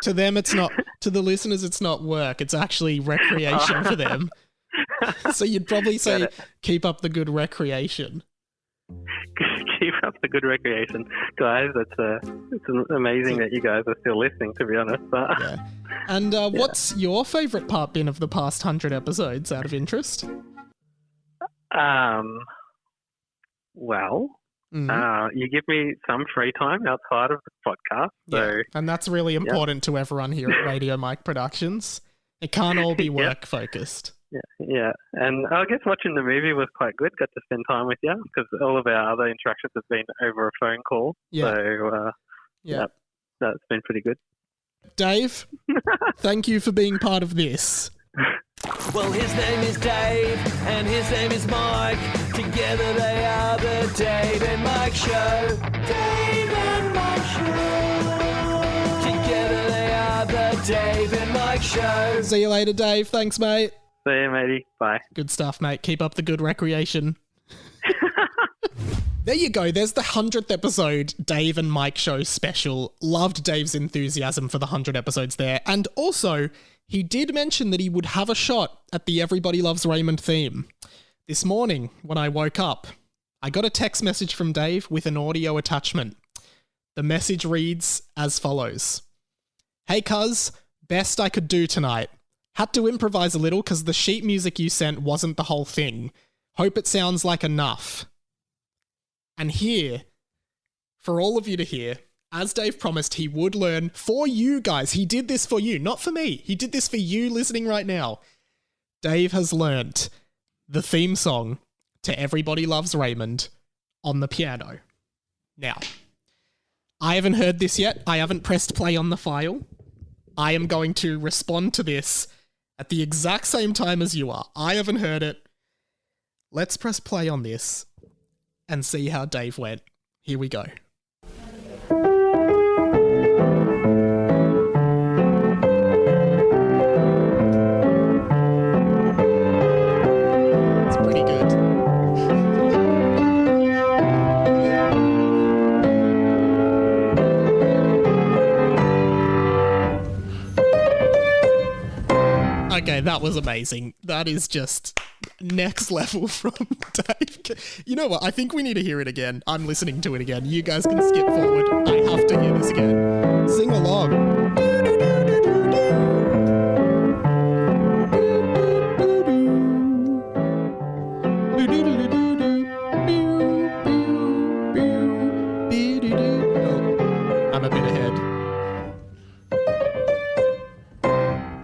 To them, it's not. To the listeners, it's not work. It's actually recreation for them. So you'd probably say, keep up the good recreation. Keep up the good recreation. Guys, it's amazing that you guys are still listening, to be honest. Yeah. And what's your favourite part been of the past 100 episodes, out of interest? Well, you give me some free time outside of the podcast. So, and that's really important to everyone here at Radio Mike Productions. It can't all be work-focused. Yeah. And I guess watching the movie was quite good. Got to spend time with you because all of our other interactions have been over a phone call. Yeah. So, that's been pretty good. Dave, thank you for being part of this. Well, his name is Dave, and his name is Mike. Together they are the Dave and Mike Show. Dave and Mike Show. Together they are the Dave and Mike Show. See you later, Dave. Thanks, mate. See you, matey. Bye. Good stuff, mate. Keep up the good recreation. There you go. There's the 100th episode Dave and Mike Show special. Loved Dave's enthusiasm for the 100 episodes there. And also, he did mention that he would have a shot at the Everybody Loves Raymond theme. This morning, when I woke up, I got a text message from Dave with an audio attachment. The message reads as follows. Hey cuz, best I could do tonight. Had to improvise a little because the sheet music you sent wasn't the whole thing. Hope it sounds like enough. And here, for all of you to hear, as Dave promised he would learn for you guys. He did this for you, not for me. He did this for you listening right now. Dave has learnt the theme song to Everybody Loves Raymond on the piano. Now, I haven't heard this yet. I haven't pressed play on the file. I am going to respond to this at the exact same time as you are. I haven't heard it. Let's press play on this and see how Dave went. Here we go. It's pretty good. Okay, that was amazing. That is just next level from Dave. You know what? I think we need to hear it again. I'm listening to it again. You guys can skip forward. I have to hear this again. Sing along. I'm a bit ahead.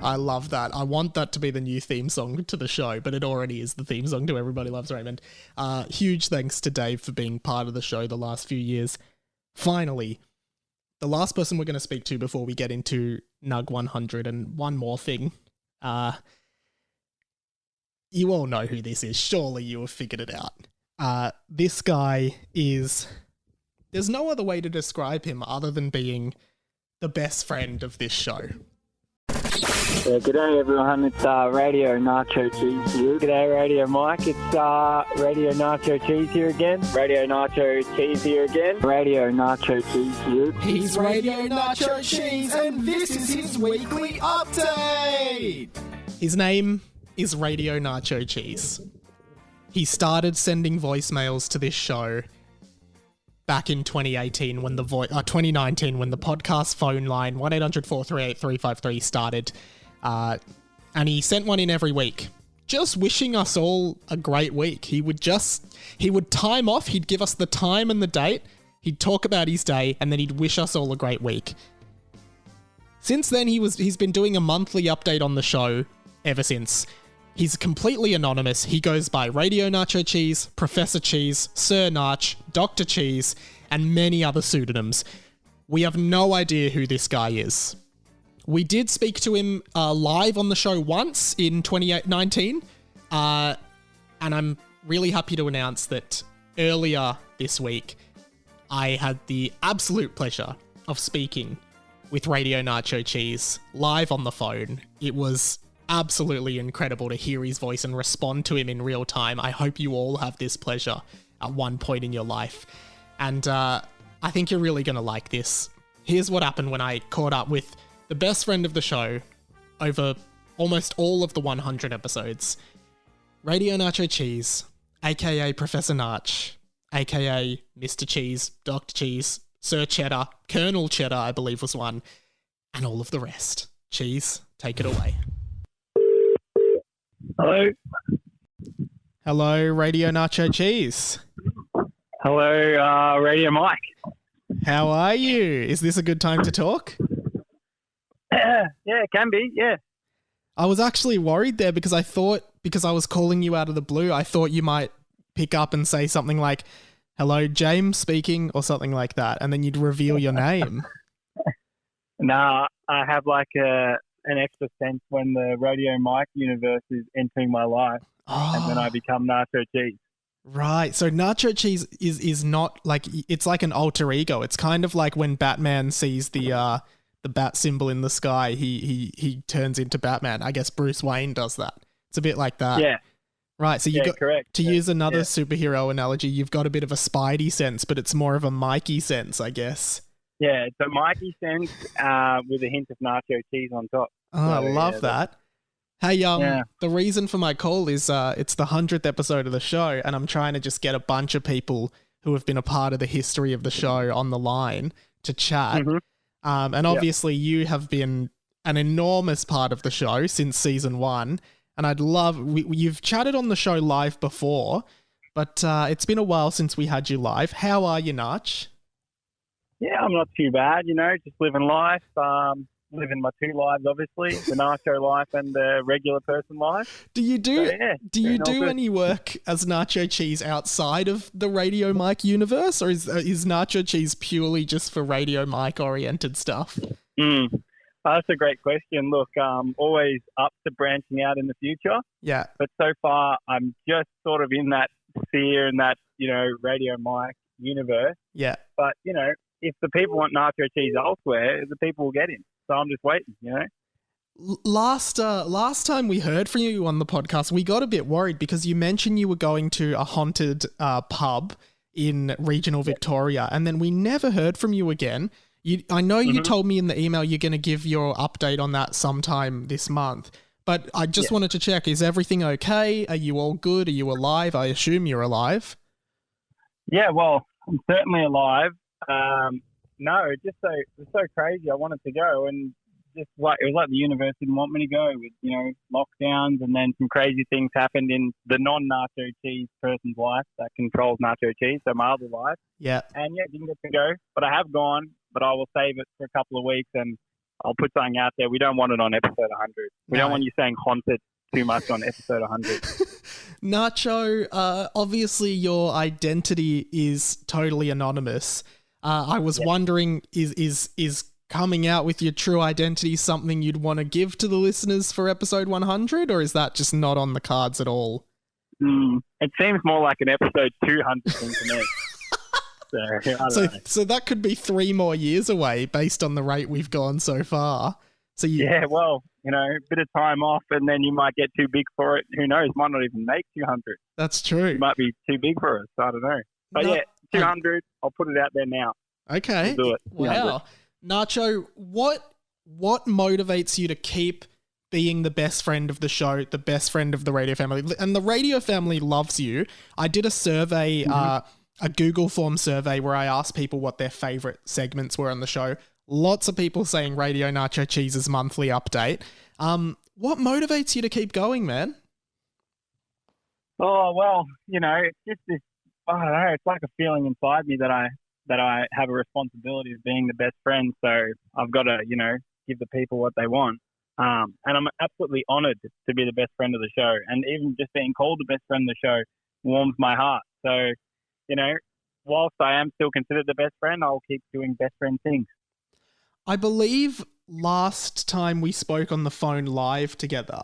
I love that. I want that to be the new theme song to the show, but it already is the theme song to Everybody Loves Raymond. Huge thanks to Dave for being part of the show the last few years. Finally, the last person we're going to speak to before we get into Nug 100, and one more thing. You all know who this is. Surely you have figured it out. This guy is... There's no other way to describe him other than being the best friend of this show. Yeah, g'day everyone, it's Radio Nacho Cheese here. G'day Radio Mike, it's Radio Nacho Cheese here again. Radio Nacho Cheese here again. Radio Nacho Cheese here. He's Radio Nacho Cheese and this is his weekly update! His name is Radio Nacho Cheese. He started sending voicemails to this show back in 2018 when 2019 when the podcast phone line 1-800-438-353 started. And he sent one in every week, just wishing us all a great week. He would time off, he'd give us the time and the date, He'd talk about his day, and then he'd wish us all a great week. Since then, he's been doing a monthly update on the show ever since. He's completely anonymous. He goes by Radio Nacho Cheese, Professor Cheese, Sir Nach, Dr. Cheese, and many other pseudonyms. We have no idea who this guy is. We did speak to him live on the show once in 2019, and I'm really happy to announce that earlier this week, I had the absolute pleasure of speaking with Radio Nacho Cheese live on the phone. It was absolutely incredible to hear his voice and respond to him in real time. I hope you all have this pleasure at one point in your life. And I think you're really going to like this. Here's what happened when I caught up with the best friend of the show over almost all of the 100 episodes. Radio Nacho Cheese, aka Professor Nach, aka Mr. Cheese, Dr. Cheese, Sir Cheddar, Colonel Cheddar, I believe was one, and all of the rest. Cheese, take it away. Hello. Hello, Radio Nacho Cheese. Hello, Radio Mike. How are you? Is this a good time to talk? Yeah, it can be, yeah. I was actually worried there because I thought, because I was calling you out of the blue, I thought you might pick up and say something like, hello, James speaking, or something like that, and then you'd reveal your name. Nah, I have like an extra sense when the Radio Mike universe is entering my life, and then I become Nacho Cheese. Right, so Nacho Cheese is not like, it's like an alter ego. It's kind of like when Batman sees the bat symbol in the sky, he turns into Batman. I guess Bruce Wayne does that. It's a bit like that. Yeah. Right, so you got correct. To use another superhero analogy, you've got a bit of a Spidey sense, but it's more of a Mikey sense, I guess. Yeah, it's a Mikey sense with a hint of Nacho Cheese on top. Oh, I love that. Hey, the reason for my call is it's the 100th episode of the show, and I'm trying to just get a bunch of people who have been a part of the history of the show on the line to chat. Mm-hmm. And obviously you have been an enormous part of the show since season 1, and I'd love... You've chatted on the show live before, but it's been a while since we had you live. How are you, Nach? Yeah, I'm not too bad, just living life. Living my two lives, obviously, the Nacho life and the regular person life. Do you do any work as Nacho Cheese outside of the Radio Mike universe, or is Nacho Cheese purely just for Radio Mike oriented stuff? That's a great question. Look, always up to branching out in the future. Yeah. But so far, I'm just sort of in that sphere and that, Radio Mike universe. Yeah. But, if the people want Nacho Cheese elsewhere, the people will get him. So I'm just waiting, Last time we heard from you on the podcast, we got a bit worried because you mentioned you were going to a haunted pub in regional Victoria, and then we never heard from you again. I know you told me in the email you're going to give your update on that sometime this month, but I just wanted to check, is everything okay? Are you all good? Are you alive? I assume you're alive. Yeah, well, I'm certainly alive. No, it's so crazy. I wanted to go, and it was like the universe didn't want me to go with, lockdowns, and then some crazy things happened in the non-Nacho Cheese person's life that controls Nacho Cheese, so my other life. Yeah. And didn't get to go, but I have gone, but I will save it for a couple of weeks, and I'll put something out there. We don't want it on episode 100. We don't want you saying haunted too much on episode 100. Nacho, obviously your identity is totally anonymous. I was wondering, is coming out with your true identity something you'd want to give to the listeners for episode 100, or is that just not on the cards at all? It seems more like an episode 200 thing to me. So that could be 3 more years away based on the rate we've gone so far. So yeah, well, a bit of time off, and then you might get too big for it. Who knows? Might not even make 200. That's true. It might be too big for us. I don't know. But 200. I'll put it out there now. Okay. We'll do it. Wow. Nacho, what motivates you to keep being the best friend of the show, the best friend of the radio family? And the radio family loves you. I did a survey, a Google form survey, where I asked people what their favorite segments were on the show. Lots of people saying Radio Nacho Cheese's monthly update. What motivates you to keep going, man? Oh, well, it's just this, I don't know, it's like a feeling inside me that I that I have a responsibility of being the best friend. So I've got to, give the people what they want. And I'm absolutely honoured to be the best friend of the show. And even just being called the best friend of the show warms my heart. So, whilst I am still considered the best friend, I'll keep doing best friend things. I believe last time we spoke on the phone live together,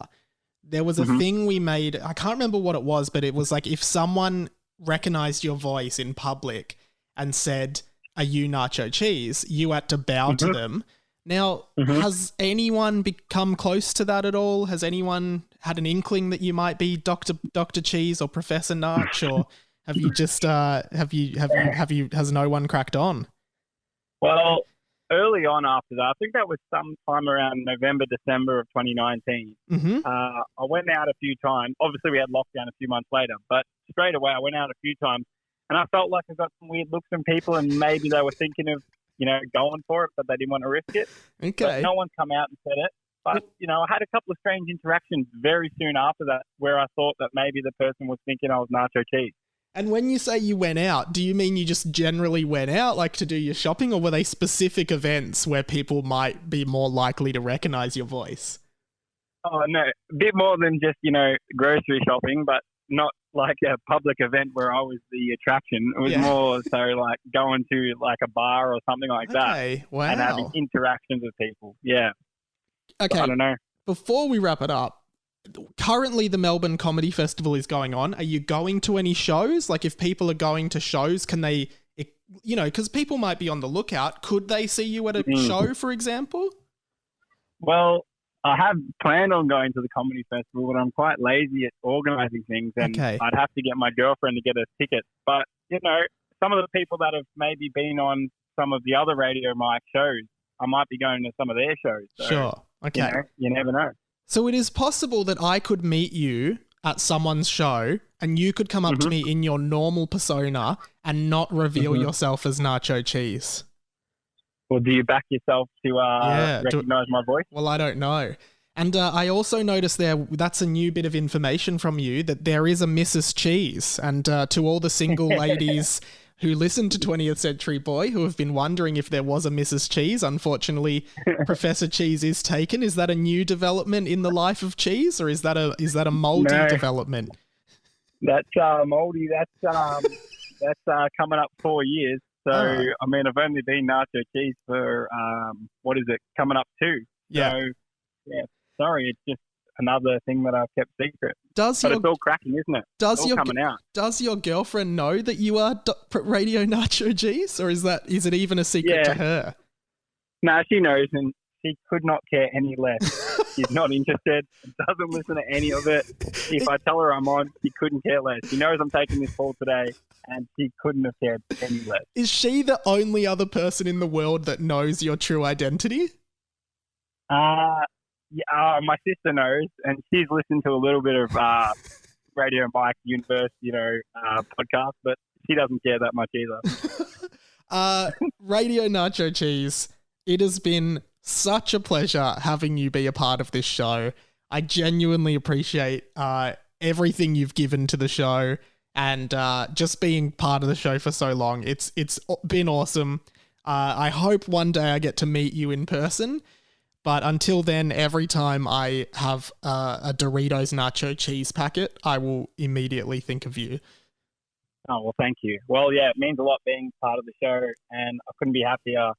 there was a thing we made. I can't remember what it was, but it was like if someone recognized your voice in public and said, "Are you Nacho Cheese?" you had to bow to them. Now, has anyone become close to that at all? Has anyone had an inkling that you might be Dr. Cheese or Professor Nach, or have you just has no one cracked on? Well, early on after that, I think that was sometime around November, December of 2019. I went out a few times. Obviously, we had lockdown a few months later, but straight away I went out a few times, and I felt like I got some weird looks from people, and maybe they were thinking of, going for it, but they didn't want to risk it. Okay. But no one come out and said it. But, I had a couple of strange interactions very soon after that where I thought that maybe the person was thinking I was Nacho Cheese. And when you say you went out, do you mean you just generally went out, like to do your shopping, or were they specific events where people might be more likely to recognize your voice? Oh, no, a bit more than just, grocery shopping, but not like a public event where I was the attraction. It was more so like going to like a bar or something like that. Wow. And having interactions with people. Yeah. Okay. So I don't know. Before we wrap it up, currently the Melbourne Comedy Festival is going on. Are you going to any shows? Like if people are going to shows, can they, because people might be on the lookout, could they see you at a show, for example? Well, I have planned on going to the comedy festival, but I'm quite lazy at organising things, and I'd have to get my girlfriend to get a ticket. But, some of the people that have maybe been on some of the other Radio Mike shows, I might be going to some of their shows. So, sure. Okay. You never know. So it is possible that I could meet you at someone's show and you could come up to me in your normal persona and not reveal yourself as Nacho Cheese. Well, do you back yourself to recognise my voice? Well, I don't know. And I also noticed that's a new bit of information from you, that there is a Mrs. Cheese. And to all the single ladies who listen to 20th Century Boy who have been wondering if there was a Mrs. Cheese, unfortunately, Professor Cheese is taken. Is that a new development in the life of Cheese, or is that a mouldy development? That's mouldy. That's coming up 4 years. So, I mean, I've only been Nacho Cheese for, coming up 2. Yeah. So, yeah, sorry, it's just another thing that I've kept secret. But it's all cracking, isn't it? It's all coming out. Does your girlfriend know that you are Radio Nacho Cheese, or is it even a secret to her? No, she knows, and she could not care any less. She's not interested, doesn't listen to any of it. If I tell her I'm on, she couldn't care less. She knows I'm taking this call today, and she couldn't have cared any less. Is she the only other person in the world that knows your true identity? My sister knows, and she's listened to a little bit of Radio Mike Universe, podcast, but she doesn't care that much either. Radio Nacho Cheese, it has been such a pleasure having you be a part of this show. I genuinely appreciate everything you've given to the show, and just being part of the show for so long. It's been awesome. I hope one day I get to meet you in person. But until then, every time I have a Doritos Nacho Cheese packet, I will immediately think of you. Oh, well, thank you. Well, yeah, it means a lot being part of the show, and I couldn't be happier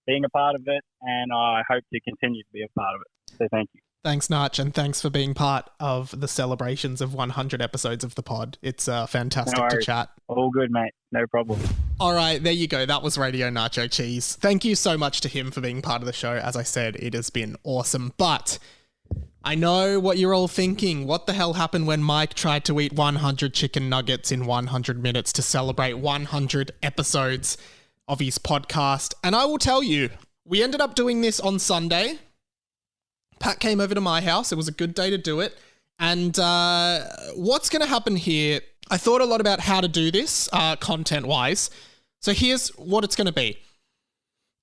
being a part of it, and I hope to continue to be a part of it. So thank you. Thanks, Nach, and thanks for being part of the celebrations of 100 episodes of the pod. It's fantastic to chat. All good, mate. No problem. All right, there you go. That was Radio Nacho Cheese. Thank you so much to him for being part of the show. As I said, it has been awesome. But I know what you're all thinking. What the hell happened when Mike tried to eat 100 chicken nuggets in 100 minutes to celebrate 100 episodes of his podcast? And I will tell you, we ended up doing this on Sunday. Pat came over to my house. It was a good day to do it. And what's going to happen here, I thought a lot about how to do this content-wise. So here's what it's going to be.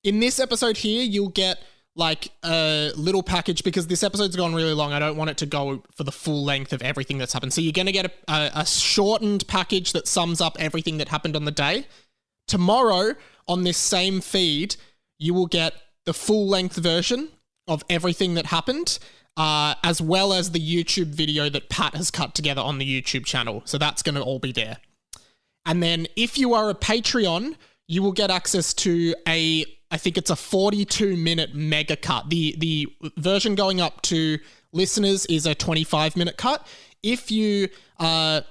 In this episode here, you'll get like a little package, because this episode's gone really long. I don't want it to go for the full length of everything that's happened. So you're going to get a shortened package that sums up everything that happened on the day. Tomorrow, on this same feed, you will get the full-length version of everything that happened, as well as the YouTube video that Pat has cut together on the YouTube channel. So that's going to all be there. And then if you are a Patreon, you will get access to I think it's a 42-minute mega cut. The version going up to listeners is a 25-minute cut. If you are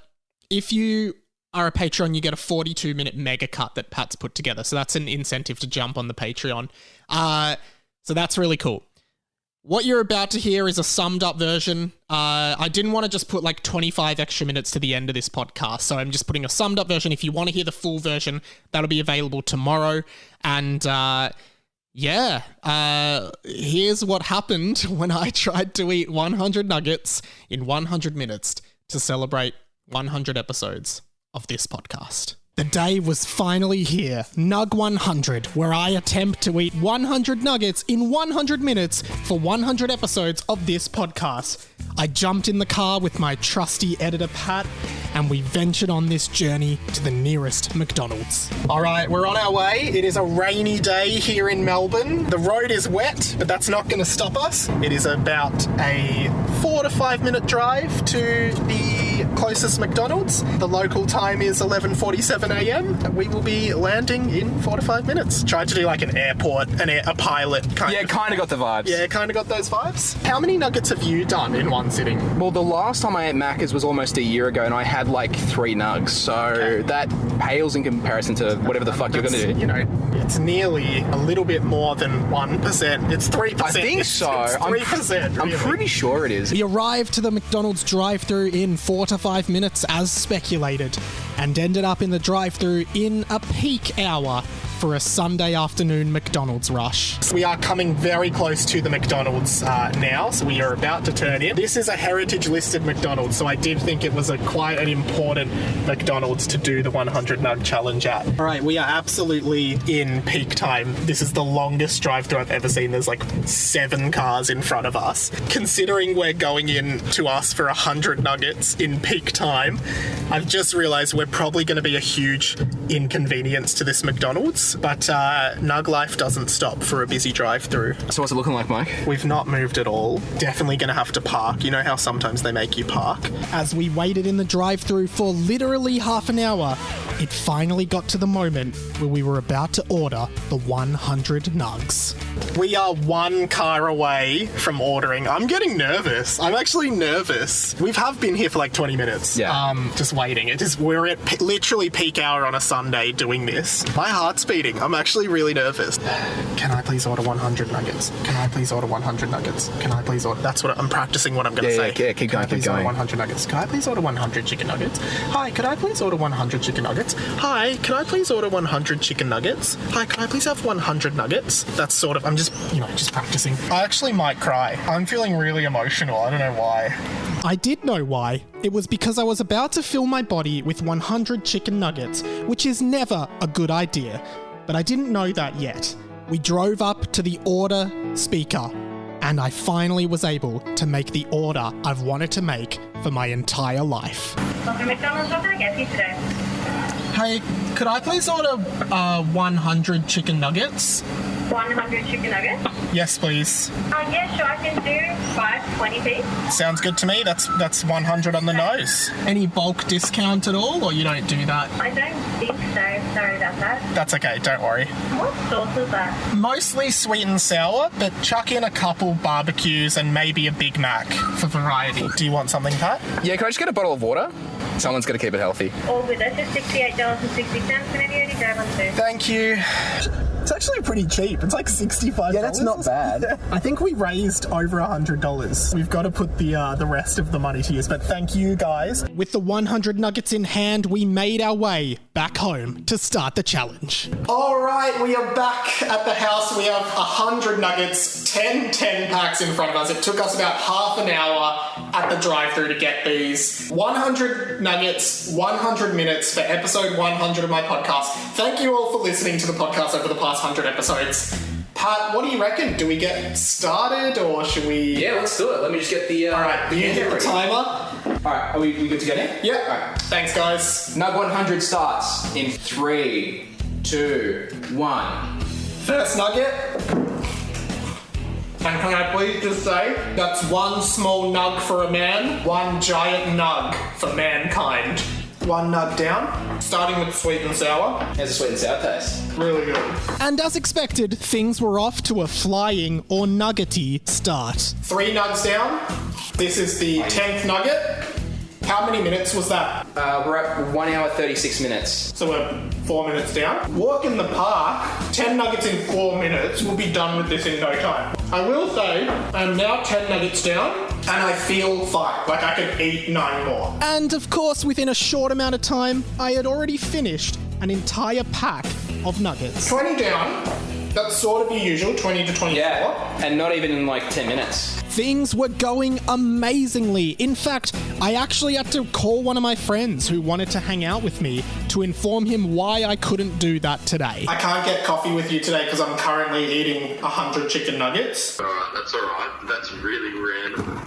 a Patreon, you get a 42-minute mega cut that Pat's put together. So that's an incentive to jump on the Patreon. So that's really cool. What you're about to hear is a summed up version. I didn't want to just put like 25 extra minutes to the end of this podcast, so I'm just putting a summed up version. If you want to hear the full version, that'll be available tomorrow. And here's what happened when I tried to eat 100 nuggets in 100 minutes to celebrate 100 episodes of this podcast. The day was finally here, Nug 100, where I attempt to eat 100 nuggets in 100 minutes for 100 episodes of this podcast. I jumped in the car with my trusty editor Pat, and we ventured on this journey to the nearest McDonald's. All right, we're on our way. It is a rainy day here in Melbourne. The road is wet, but that's not going to stop us. It is about a 4 to 5 minute drive to the closest McDonald's. The local time is 11:47 a.m. We will be landing in 4 to 5 minutes. Tried to do like an airport, a pilot kind of. Yeah, kind of got the vibes. Yeah, kind of got those vibes. How many nuggets have you done in one sitting? Well, the last time I ate Macca's was almost a year ago, and I had like 3 nugs, so that pales in comparison to whatever the fuck you're going to do. You know, it's nearly a little bit more than 1%. It's 3%. I think so. It's 3%. I'm pretty sure it is. We arrived to the McDonald's drive-thru in 4 to 5 minutes as speculated, and ended up in the drive-thru in a peak hour for a Sunday afternoon McDonald's rush. So we are coming very close to the McDonald's now, so we are about to turn in. This is a heritage-listed McDonald's, so I did think it was quite an important McDonald's to do the 100 Nug Challenge at. All right, we are absolutely in peak time. This is the longest drive-thru I've ever seen. There's like 7 cars in front of us. Considering we're going in to ask for 100 nuggets in peak time, I've just realised we're probably going to be a huge inconvenience to this McDonald's. But Nug life doesn't stop for a busy drive-thru. So what's it looking like, Mike? We've not moved at all. Definitely going to have to park. You know how sometimes they make you park? As we waited in the drive-thru for literally half an hour, it finally got to the moment where we were about to order the 100 nugs. We are 1 car away from ordering. I'm getting nervous. I'm actually nervous. We have been here for like 20 minutes. Yeah. Just waiting. We're at literally peak hour on a Sunday doing this. My heart's beating. I'm actually really nervous. Can I please order 100 nuggets? Can I please order 100 nuggets? Can I please order... That's what I'm practicing what I'm going to say. Yeah, keep going, Can I please order 100 nuggets? Can I please order 100 chicken nuggets? Hi, can I please order 100 chicken nuggets? Hi, can I please order 100 chicken nuggets? Hi, can I please have 100 nuggets? That's sort of... I'm just, just practicing. I actually might cry. I'm feeling really emotional. I don't know why. I did know why. It was because I was about to fill my body with 100 chicken nuggets, which is never a good idea. But I didn't know that yet. We drove up to the order speaker, and I finally was able to make the order I've wanted to make for my entire life. Welcome to McDonald's. What can I get for you today? Hey, could I please order 100 chicken nuggets? 100 chicken nuggets? Yes, please. Yeah, sure. I can do 5 20p. Sounds good to me. That's 100 on the nose. Any bulk discount at all, or you don't do that? I don't think so. Sorry about that. That's okay. Don't worry. What sauce is that? Mostly sweet and sour, but chuck in a couple barbecues and maybe a Big Mac for variety. Do you want something, Pat? Yeah, can I just get a bottle of water? Someone's got to keep it healthy. All with it. Just $68.60. Whenever you're ready, grab one too. Thank you. It's actually pretty cheap. It's like $65. Yeah, that's not bad. I think we raised over $100. We've got to put the rest of the money to use, but thank you guys. With the 100 nuggets in hand, we made our way back home to start the challenge. All right, we are back at the house. We have 100 nuggets, 10 packs in front of us. It took us about half an hour at the drive-thru to get these. 100 nuggets, 100 minutes for episode 100 of my podcast. Thank you all for listening to the podcast over the past 100 episodes. Pat, what do you reckon? Do we get started or should we... Yeah, let's do it. Let me just get the... Alright, you hit the timer. Alright, are we good to get in? Yeah. Alright. Thanks, guys. Nug 100 starts in 3, 2, 1. First nugget. And can I please just say, that's one small nug for a man, one giant nug for mankind. One nug down, starting with sweet and sour. How's the sweet and sour taste? Really good. And as expected, things were off to a flying or nuggety start. 3 nugs down. This is the 10th nugget. How many minutes was that? We're at 1 hour 36 minutes. So we're 4 minutes down. Walk in the park, 10 nuggets in 4 minutes. We'll be done with this in no time. I will say, I'm now 10 nuggets down, and I feel fine. Like I could eat 9 more. And of course, within a short amount of time, I had already finished an entire pack of nuggets. 20 down. That's sort of the usual, 20 to 24. Yeah, and not even in like 10 minutes. Things were going amazingly. In fact, I actually had to call one of my friends who wanted to hang out with me to inform him why I couldn't do that today. I can't get coffee with you today because I'm currently eating 100 chicken nuggets. Alright, that's alright. That's really random.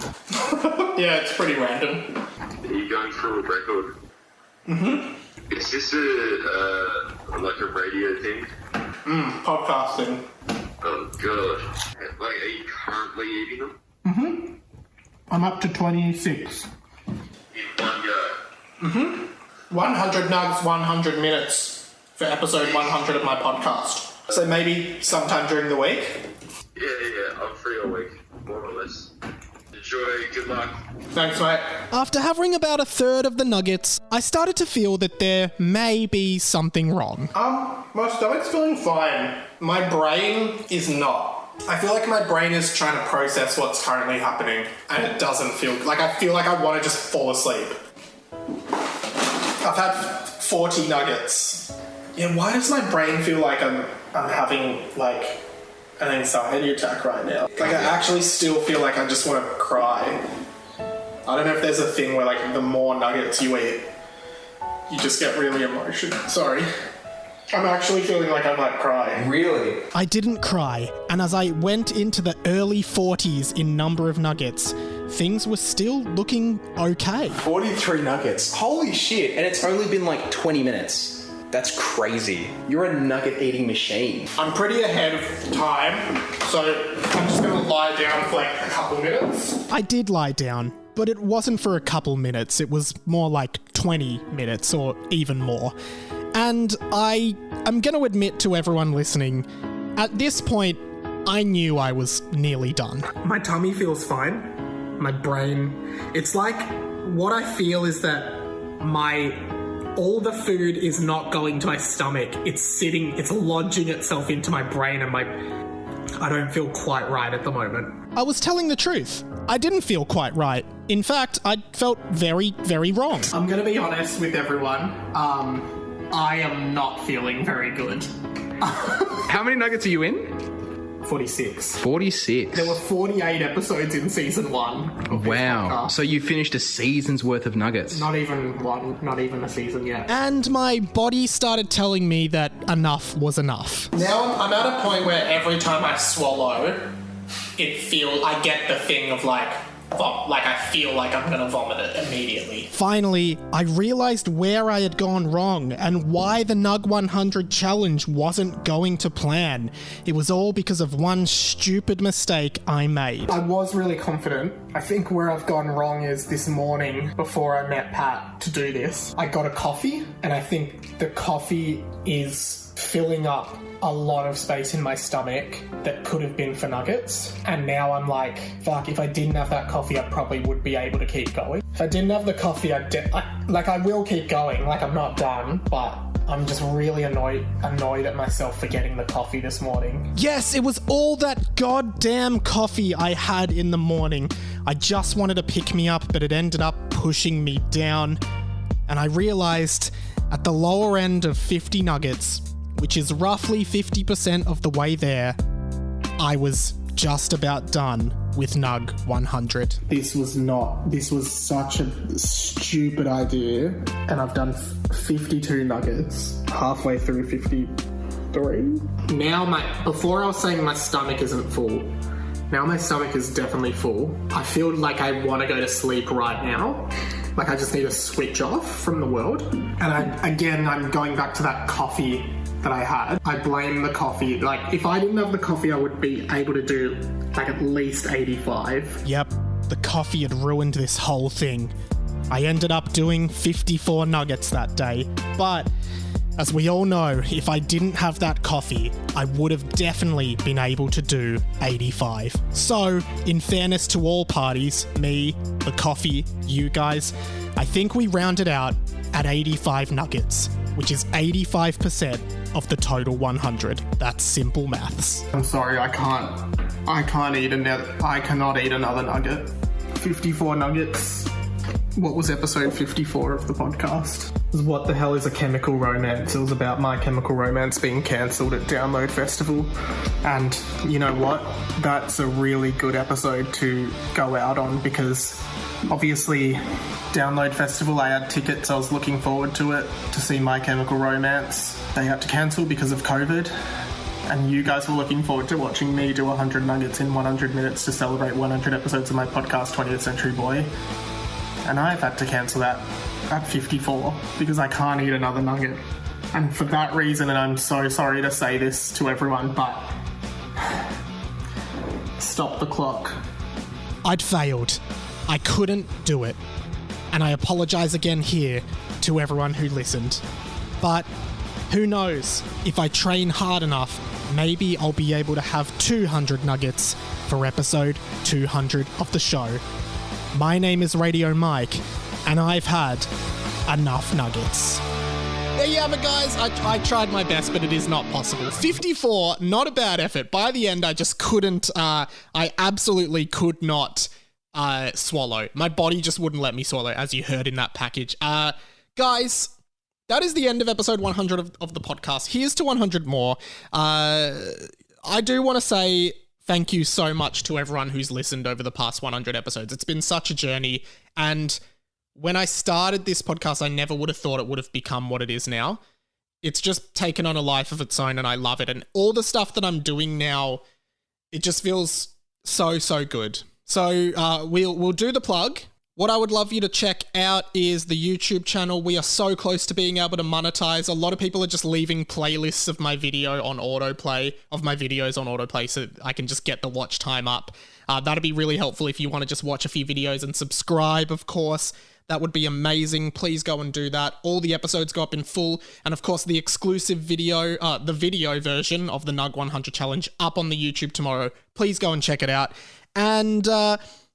Yeah, it's pretty random. Are you going for a record? Mm-hmm. Is this like a radio thing? Podcasting. Oh god. Like, are you currently eating them? Mm-hmm. I'm up to 26. In one go? Mm-hmm. 100 nugs, 100 minutes for episode 100 of my podcast. So maybe sometime during the week? Yeah, I'm free all week, more or less. Enjoy, good luck. Thanks, mate. After having about a third of the nuggets, I started to feel that there may be something wrong. My stomach's feeling fine. My brain is not. I feel like my brain is trying to process what's currently happening, and it doesn't feel like I feel like I want to just fall asleep. I've had 40 nuggets. Yeah, why does my brain feel like I'm having like an anxiety attack right now? Like I actually still feel like I just want to cry. I don't know if there's a thing where like the more nuggets you eat, you just get really emotional. Sorry. I'm actually feeling like I might cry. Really? I didn't cry, and as I went into the early 40s in number of nuggets, things were still looking okay. 43 nuggets. Holy shit. And it's only been like 20 minutes. That's crazy. You're a nugget eating machine. I'm pretty ahead of time, so I'm just going to lie down for like a couple minutes. I did lie down, but it wasn't for a couple minutes. It was more like 20 minutes or even more. And I'm going to admit to everyone listening, at this point, I knew I was nearly done. My tummy feels fine. My brain, it's like what I feel is that all the food is not going to my stomach. It's lodging itself into my brain, and I don't feel quite right at the moment. I was telling the truth. I didn't feel quite right. In fact, I felt very, very wrong. I'm going to be honest with everyone. I am not feeling very good. How many nuggets are you in? 46. 46. There were 48 episodes in season 1. Wow. So you finished a season's worth of nuggets. Not even a season yet. And my body started telling me that enough was enough. Now I'm at a point where every time I swallow, I get the thing of like I feel like I'm gonna vomit it immediately. Finally, I realized where I had gone wrong and why the Nug 100 challenge wasn't going to plan. It was all because of one stupid mistake I made. I was really confident. I think where I've gone wrong is this morning, before I met Pat to do this, I got a coffee, and I think the coffee is filling up a lot of space in my stomach that could have been for nuggets. And now I'm like, fuck, if I didn't have that coffee, I probably would be able to keep going. If I didn't have the coffee, I will keep going. Like, I'm not done, but I'm just really annoyed at myself for getting the coffee this morning. Yes, it was all that goddamn coffee I had in the morning. I just wanted to pick me up, but it ended up pushing me down. And I realized at the lower end of 50 nuggets, which is roughly 50% of the way there, I was just about done with Nug 100. This was such a stupid idea, and I've done 52 nuggets, halfway through 53. Now before I was saying my stomach isn't full, now my stomach is definitely full. I feel like I want to go to sleep right now. Like I just need to switch off from the world. And I'm going back to that coffee that I had. I blame the coffee. Like, if I didn't have the coffee, I would be able to do, like, at least 85. Yep, the coffee had ruined this whole thing. I ended up doing 54 nuggets that day, but as we all know, if I didn't have that coffee, I would have definitely been able to do 85. So, in fairness to all parties, me, the coffee, you guys, I think we rounded out at 85 nuggets, which is 85% of the total 100. That's simple maths. I'm sorry, I cannot eat another nugget. 54 nuggets. What was episode 54 of the podcast? What the hell is a chemical romance? It was about My Chemical Romance being cancelled at Download Festival. And you know what? That's a really good episode to go out on because obviously Download Festival, I had tickets, I was looking forward to it, to see My Chemical Romance. They had to cancel because of COVID. And you guys were looking forward to watching me do 100 nuggets in 100 minutes to celebrate 100 episodes of my podcast, 20th Century Boy. And I've had to cancel that at 54 because I can't eat another nugget. And for that reason, and I'm so sorry to say this to everyone, but stop the clock. I'd failed. I couldn't do it. And I apologise again here to everyone who listened. But who knows? If I train hard enough, maybe I'll be able to have 200 nuggets for episode 200 of the show. My name is Radio Mike, and I've had enough nuggets. There you have it, guys. I tried my best, but it is not possible. 54, not a bad effort. By the end, I just couldn't, I absolutely could not swallow. My body just wouldn't let me swallow, as you heard in that package. Guys, that is the end of episode 100 of the podcast. Here's to 100 more. I do want to say thank you so much to everyone who's listened over the past 100 episodes. It's been such a journey, and when I started this podcast, I never would have thought it would have become what it is now. It's just taken on a life of its own, and I love it. And all the stuff that I'm doing now, it just feels so good. So we'll do the plug. What I would love you to check out is the YouTube channel. We are so close to being able to monetize. A lot of people are just leaving playlists of my video on autoplay, of my videos on autoplay, so I can just get the watch time up. That'd be really helpful if you want to just watch a few videos and subscribe, of course. That would be amazing. Please go and do that. All the episodes go up in full. And of course, the exclusive video, the video version of the Nug 100 Challenge up on the YouTube tomorrow. Please go and check it out. And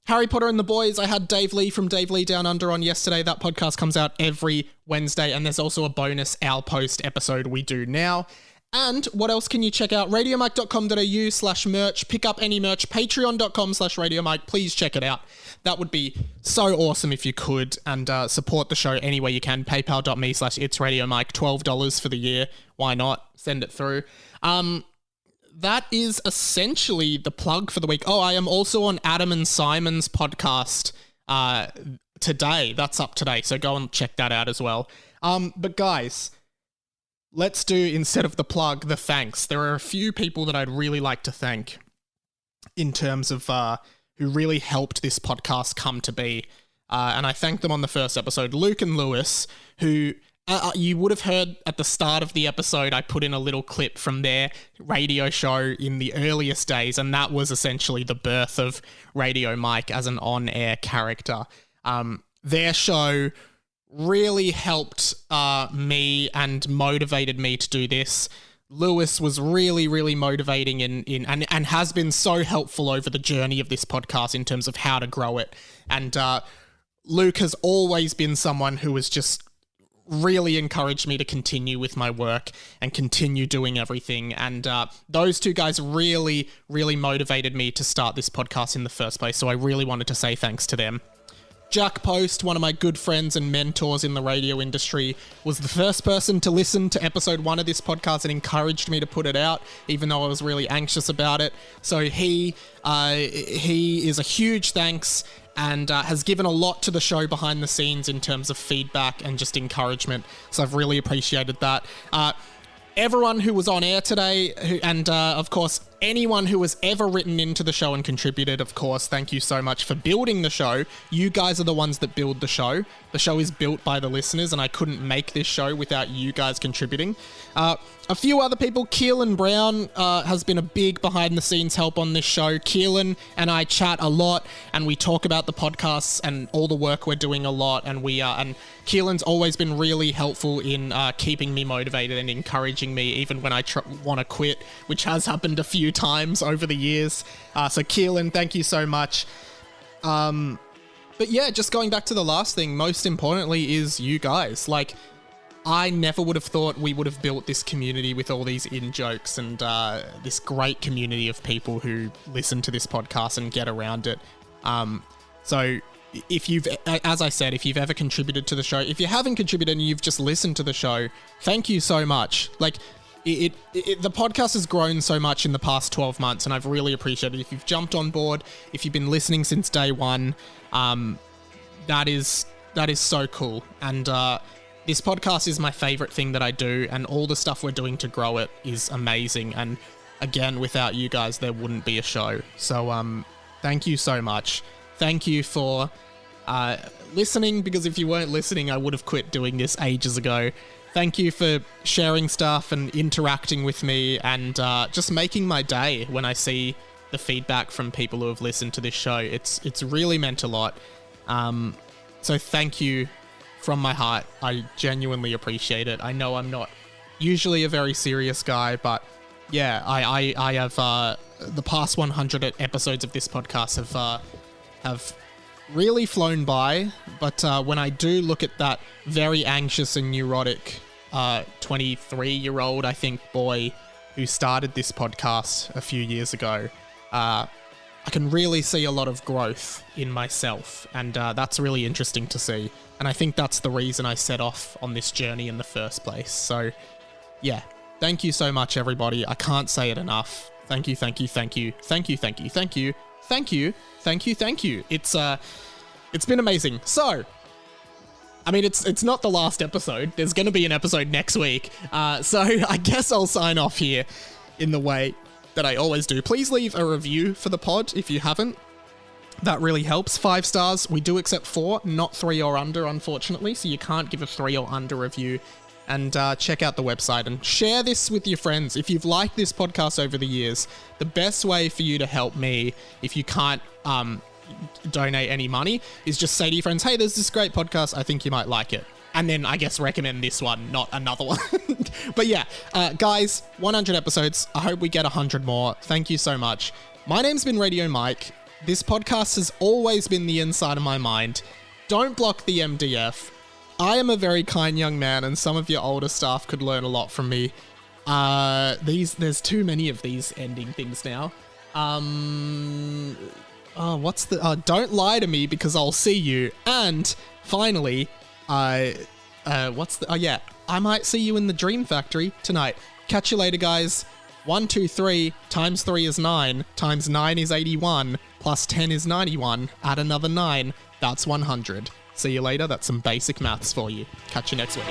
Harry Potter and the Boys, I had Dave Lee from Dave Lee Down Under on yesterday. That podcast comes out every Wednesday, and there's also a bonus Our Post episode we do now. And what else can you check out? RadioMike.com.au/merch. Pick up any merch. Patreon.com/RadioMike. Please check it out. That would be so awesome if you could, and support the show any way you can. PayPal.me/It'sRadioMike. $12 for the year. Why not? Send it through. That is essentially the plug for the week. Oh, I am also on Adam and Simon's podcast today. That's up today, so go and check that out as well. But guys, let's do, instead of the plug, the thanks. There are a few people that I'd really like to thank in terms of who really helped this podcast come to be. And I thanked them on the first episode. Luke and Lewis, who... you would have heard at the start of the episode, I put in a little clip from their radio show in the earliest days, and that was essentially the birth of Radio Mike as an on-air character. Their show really helped me and motivated me to do this. Lewis was really motivating and has been so helpful over the journey of this podcast in terms of how to grow it. And Luke has always been someone who has just really encouraged me to continue with my work and continue doing everything. And those two guys really motivated me to start this podcast in the first place. So I really wanted to say thanks to them. Jack Post, one of my good friends and mentors in the radio industry, was the first person to listen to episode 1 of this podcast and encouraged me to put it out, even though I was really anxious about it. So he is a huge thanks, and has given a lot to the show behind the scenes in terms of feedback and just encouragement. So I've really appreciated that. Everyone who was on air today, and of course, anyone who has ever written into the show and contributed, of course, thank you so much for building the show. You guys are the ones that build the show. The show is built by the listeners, and I couldn't make this show without you guys contributing. A few other people, Keelan Brown has been a big behind-the-scenes help on this show. Keelan and I chat a lot, and we talk about the podcasts and all the work we're doing a lot, and Keelan's always been really helpful in keeping me motivated and encouraging me even when I want to quit, which has happened a few times over the years. So Keelan, thank you so much. But yeah, just going back to the last thing, most importantly is you guys. Like, I never would have thought we would have built this community with all these in-jokes and this great community of people who listen to this podcast and get around it. So if you've, as I said, if you've ever contributed to the show, if you haven't contributed and you've just listened to the show, thank you so much. Like, the podcast has grown so much in the past 12 months, and I've really appreciated it. If you've jumped on board, if you've been listening since day one, that is so cool. And this podcast is my favorite thing that I do, and all the stuff we're doing to grow it is amazing. And again, without you guys, there wouldn't be a show. So thank you so much. Thank you for listening, because if you weren't listening, I would have quit doing this ages ago. Thank you for sharing stuff and interacting with me, and just making my day when I see the feedback from people who have listened to this show. It's really meant a lot. So thank you from my heart. I genuinely appreciate it. I know I'm not usually a very serious guy, but yeah, I have the past 100 episodes of this podcast have really flown by. But when I do look at that very anxious and neurotic 23-year-old, I think, boy who started this podcast a few years ago, I can really see a lot of growth in myself, and that's really interesting to see. And I think that's the reason I set off on this journey in the first place. So, yeah, thank you so much, everybody. I can't say it enough. Thank you, thank you, thank you, thank you, thank you, thank you, thank you, thank you, thank you. It's been amazing. So, I mean, it's not the last episode. There's going to be an episode next week. So I guess I'll sign off here in the way that I always do. Please leave a review for the pod if you haven't. That really helps. 5 stars. We do accept 4, not 3 or under, unfortunately. So you can't give a 3 or under review. And check out the website and share this with your friends. If you've liked this podcast over the years, the best way for you to help me, if you can't donate any money, is just say to your friends, hey, there's this great podcast, I think you might like it. And then I guess recommend this one, not another one. But yeah, guys, 100 episodes. I hope we get 100 more. Thank you so much. My name's been Radio Mike. This podcast has always been the inside of my mind. Don't block the MDF. I am a very kind young man, and some of your older staff could learn a lot from me. There's too many of these ending things now. Don't lie to me because I'll see you. And finally, I might see you in the Dream Factory tonight. Catch you later, guys. 1, 2, 3 times 3 is 9, times 9 is 81, plus 10 is 91, add another 9, that's 100. See you later, that's some basic maths for you. Catch you next week.